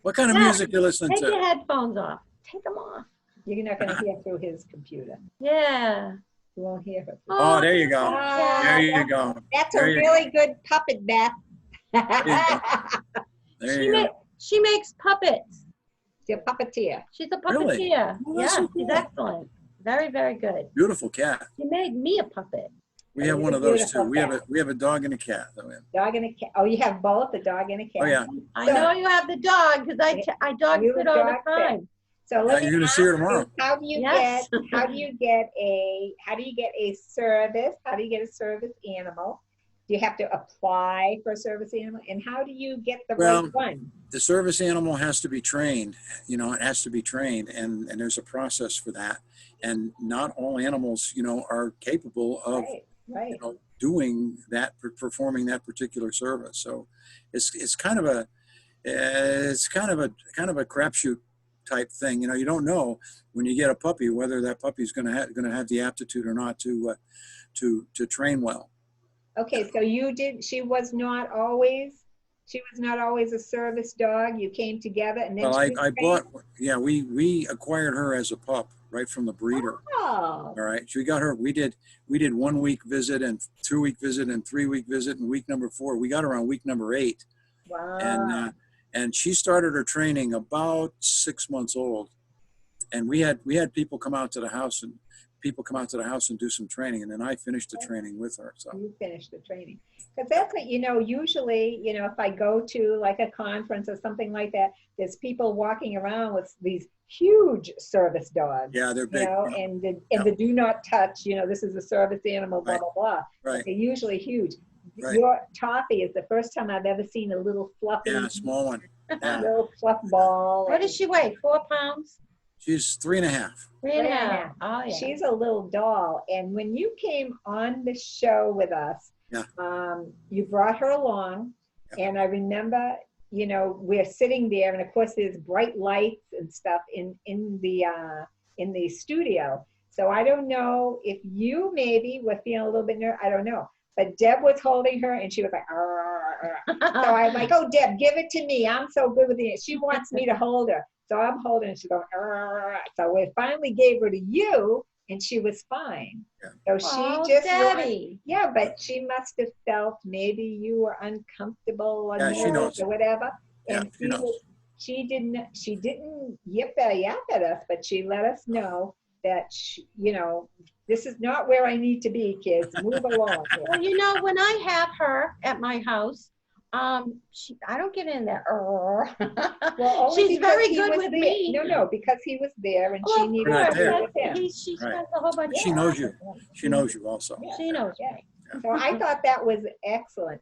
What kind of music you listening Take to? your headphones off. Take them off. You're not going to hear through his computer. Yeah. You won't hear her. Oh, there you go. There you go. That's a really good puppet, Beth. There you go. She makes puppets. She's a puppeteer. She's a puppeteer. Really? Yeah, so she's cool. excellent. Very, very good. Beautiful cat. She made me a puppet. We have one of those too. We have a dog and a cat. Dog and a cat. Oh, you have both, a dog and a cat. Oh yeah. I know you have the dog because I dog sit all the time. So let me you're gonna see her tomorrow. How do you get a service? How do you get a service animal? Do you have to apply for a service animal? And how do you get the right one? The service animal has to be trained. It has to be trained, and there's a process for that. And not all animals, are capable of doing that, performing that particular service. So it's kind of a crapshoot type thing. You don't know when you get a puppy whether that puppy is going to have the aptitude or not to train well. Okay, so she was not always a service dog. You came together and then we acquired her as a pup right from the breeder. Oh. All right. So we got her. We did 1 week visit and 2 week visit and 3 week visit, and week number 4. We got her on week number 8. Wow. And she started her training about 6 months old. And we had people come out to the house, and people come out to the house and do some training, and then I finished the training with her. So You finished the training. Because that's what, usually, if I go to like a conference or something like that, there's people walking around with these huge service dogs. yeah, they're big. And the do not touch, this is a service animal, blah, Right. blah, blah. Right. They're usually huge. Right. Your Toffee is the first time I've ever seen a little fluffy, Yeah, small one. Yeah. little fluff ball. What does she weigh? 4 pounds? She's 3.5. 3.5. Oh, yeah. She's a little doll. And when you came on the show with us, Yeah. you brought her along. Yeah. And I remember, we're sitting there, and of course there's bright lights and stuff in the studio. So I don't know if you maybe were feeling a little bit nervous. I don't know. But Deb was holding her, and she was like, "Arr, arr." So I'm like, "Oh, Deb, give it to me. I'm so good with it." She wants me to hold her. So I'm holding her, and she's going, "Arr." So we finally gave her to you, and she was fine. Yeah. So Oh, she just Debbie. yeah, but she must have felt maybe you were uncomfortable or Yeah, she nervous knows. or whatever. Yeah, And she knows. she didn't yap at us, but she let us know that this is not where I need to be, kids. Move along. Well, when I have her at my house, I don't get in there. Well, only She's because very he good was with there. me. No, she was there, and she Well, needed You're not to there. be with him. She Right. spends a whole bunch She of knows time. you. She knows you also. Yeah. She knows Yeah. me. So I thought that was excellent,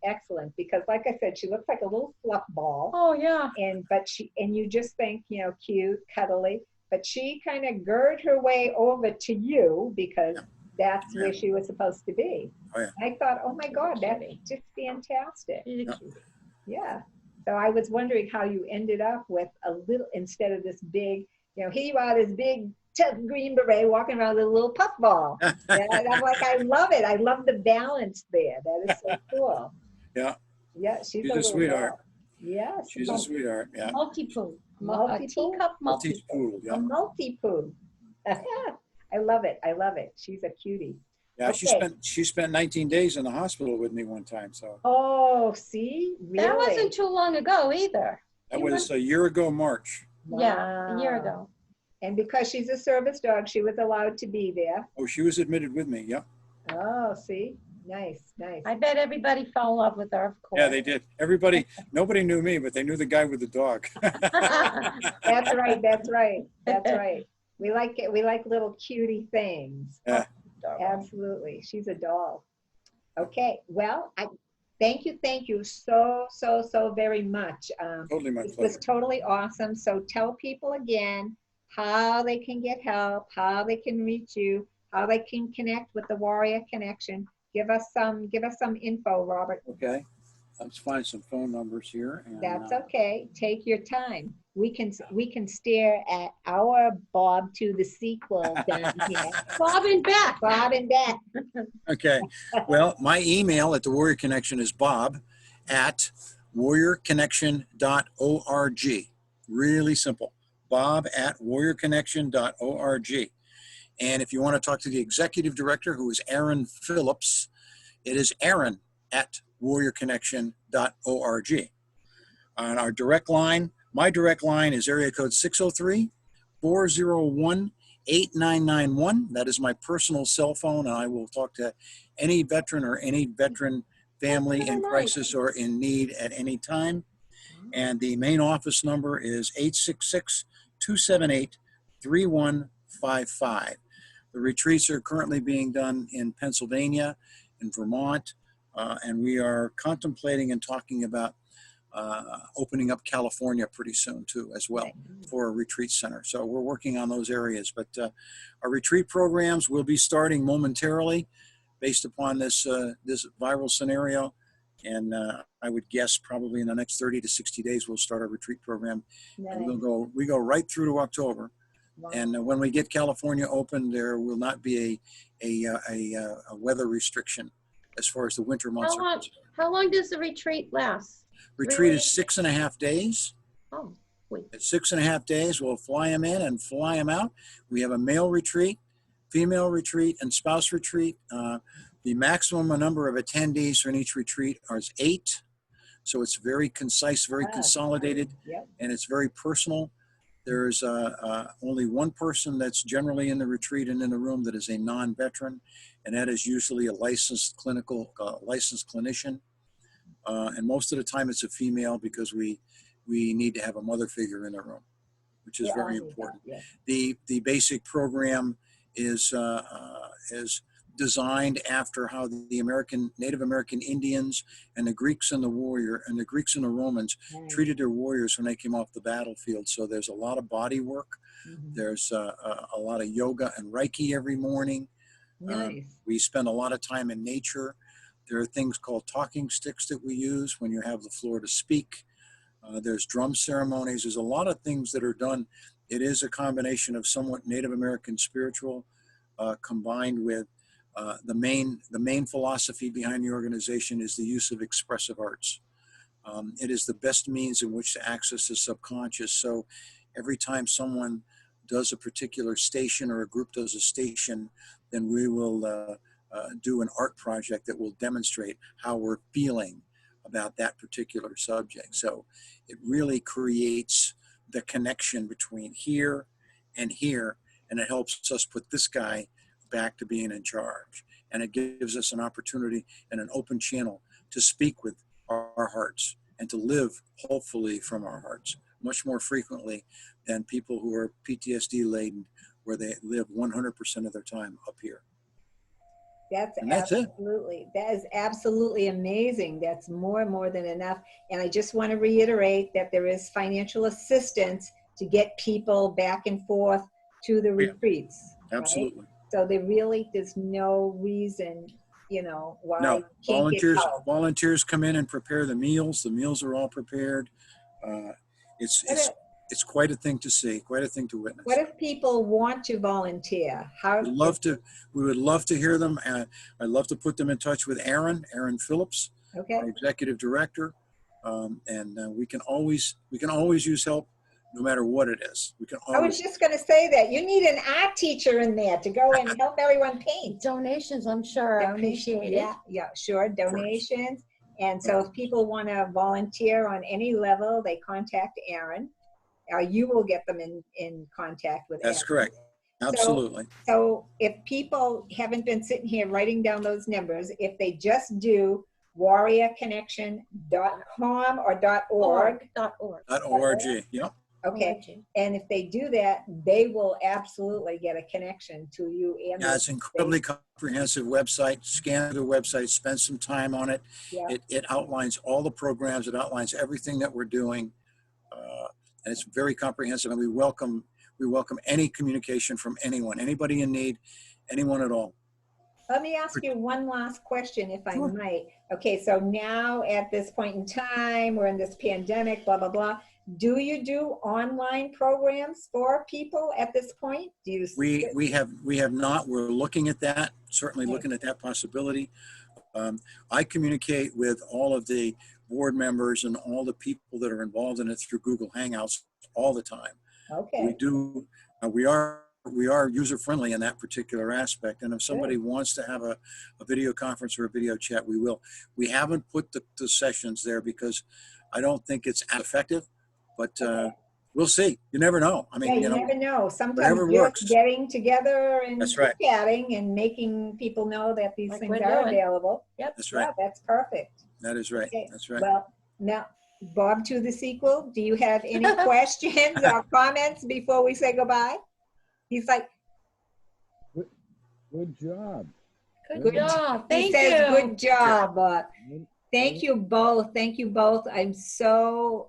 because like I said, she looks like a little fluff ball. Oh, yeah. And you just think, cute, cuddly, but she kind of girded her way over to you because that's where she was supposed to be. Oh, yeah. I thought, oh my God, that's just fantastic. She's a cutie. Yeah. So I was wondering how you ended up with a little, instead of this big, here you are, this big tough Green Beret walking around with a little puff ball. And I'm like, I love it. I love the balance there. That is so cool. Yeah. Yeah, she's a little sweetheart. girl. Yes. She's a sweetheart. Yeah. Multi-poo. A Multi-poo? teacup Maltese multi-poo. poodle. A Yeah. multi-poo. I love it. I love it. She's a cutie. Yeah. Okay. She spent 19 days in the hospital with me one time. So Oh, see? Really? That wasn't too long ago either. that was a year ago, March. Yeah, a year Wow. ago. And because she's a service dog, she was allowed to be there. Oh, she was admitted with me. Yep. Oh, see? Nice, nice. I bet everybody fell in love with her, of course. Yeah, they did. Nobody knew me, but they knew the guy with the dog. That's right, that's right, that's right. We like it. We like little cutie things. Yeah. Absolutely. She's a doll. Okay, well, thank you so very much. Totally my This was pleasure. totally awesome. So tell people again how they can get help, how they can reach you, how they can connect with the Warrior Connection. Give us some info, Robert. Okay. Let's find some phone numbers here. And, That's okay. Take your time. We can stare at our Bob to the sequel down here. Bob and Beth. Bob and Beth. Okay. Well, my email at the Warrior Connection is bob@warriorconnection.org. Really simple. bob@warriorconnection.org. And if you want to talk to the executive director, who is Aaron Phillips, it is aaron@warriorconnection.org. On our direct line, my direct line is area code 603-401-8991. That is my personal cell phone, and I will talk to any veteran or any veteran family in crisis or in need at any time. And the main office number is 866-278-3155. The retreats are currently being done in Pennsylvania, in Vermont, and we are contemplating and talking about opening up California pretty soon too, as well, for a retreat center. So we're working on those areas, but our retreat programs will be starting momentarily based upon this viral scenario. And I would guess probably in the next 30 to 60 days, we'll start our retreat program. Nice. And we go right through to October. Wow. And when we get California open, there will not be a weather restriction as far as the winter months are concerned. How long does the retreat last? Retreat Really? is 6.5 days. Oh, wait. At 6.5 days, we'll fly them in and fly them out. We have a male retreat, female retreat, and spouse retreat. The maximum number of attendees for each retreat is 8. So it's very concise, very consolidated, Yep. and it's very personal. There's only one person that's generally in the retreat and in the room that is a non-veteran, and that is usually a licensed clinician. And most of the time it's a female, because we need to have a mother figure in the room, which is very important. The basic program is designed after how the Native American Indians and the Greeks and the Romans treated their warriors when they came off the battlefield. So there's a lot of body work. There's a lot of yoga and Reiki every morning. Nice. We spend a lot of time in nature. There are things called talking sticks that we use when you have the floor to speak. There's drum ceremonies. There's a lot of things that are done. It is a combination of somewhat Native American spiritual combined with the main philosophy behind the organization is the use of expressive arts. It is the best means in which to access the subconscious. So every time someone does a particular station or a group does a station, then we will do an art project that will demonstrate how we're feeling about that particular subject. So it really creates the connection between here, and it helps us put this guy back to being in charge. And it gives us an opportunity and an open channel to speak with our hearts and to live, hopefully, from our hearts much more frequently than people who are PTSD laden, where they live 100% of their time up here. That is absolutely amazing. That's more than enough. And I just want to reiterate that there is financial assistance to get people back and forth to the retreats. Absolutely. Right? So there's no reason, why. No, volunteers come in and prepare the meals. The meals are all prepared. It's quite a thing to see, quite a thing to witness. What if people want to volunteer? We would love to hear them. I'd love to put them in touch with Aaron Phillips, our executive director. And we can always use help, no matter what it is. I was just going to say that you need an art teacher in there to go and help everyone paint. Donations, I'm sure, are appreciated. Yeah, sure, donations. And so if people want to volunteer on any level, they contact Aaron. You will get them in contact with That's Aaron. correct. Absolutely. So if people haven't been sitting here writing down those numbers, if they just do warriorconnection.com or .org. .org, yep. Okay, and if they do that, they will absolutely get a connection to you. And it's an incredibly comprehensive website. Scan the website, spend some time on it. Yeah. It outlines all the programs. It outlines everything that we're doing, and it's very comprehensive. And we welcome any communication from anyone, anybody in need, anyone at all. Let me ask you one last question, if I might. Okay, so now at this point in time, we're in this pandemic, blah, blah, blah. Do you do online programs for people at this point? We have not. We're looking at that, certainly looking at that possibility. I communicate with all of the board members and all the people that are involved in it through Google Hangouts all the time. Okay. We are user-friendly in that particular aspect. And if somebody wants to have a video conference or a video chat, we will. We haven't put the sessions there because I don't think it's effective, but we'll see. You never know. I mean, you never know. Sometimes just getting together and chatting and making people know that these things are available. Yep. That's right. Yeah, that's perfect. That is right. Okay. That's right. Well, now, Bob, to the sequel, do you have any questions or comments before we say goodbye? He's like, good job. Good job. Thank you. He says good job. Thank you both. Thank you both. I'm so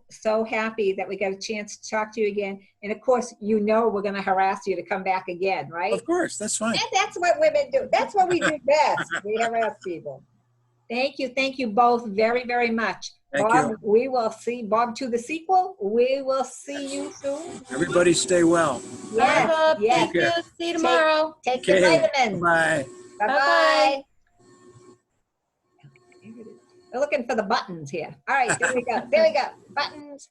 happy that we got a chance to talk to you again. And of course, we're going to harass you to come back again, right? Of course, that's fine. And that's what women do. That's what we do best. We harass people. Thank you. Thank you both very, very much. Thank Bob, you. we will see Bob to the sequel. We will see you soon. Everybody stay well. Yes. Bye, yes. Thank you. See you tomorrow. Take your vitamins. Bye. Bye-bye. We're looking for the buttons here. All right, there we go. There we go. Buttons.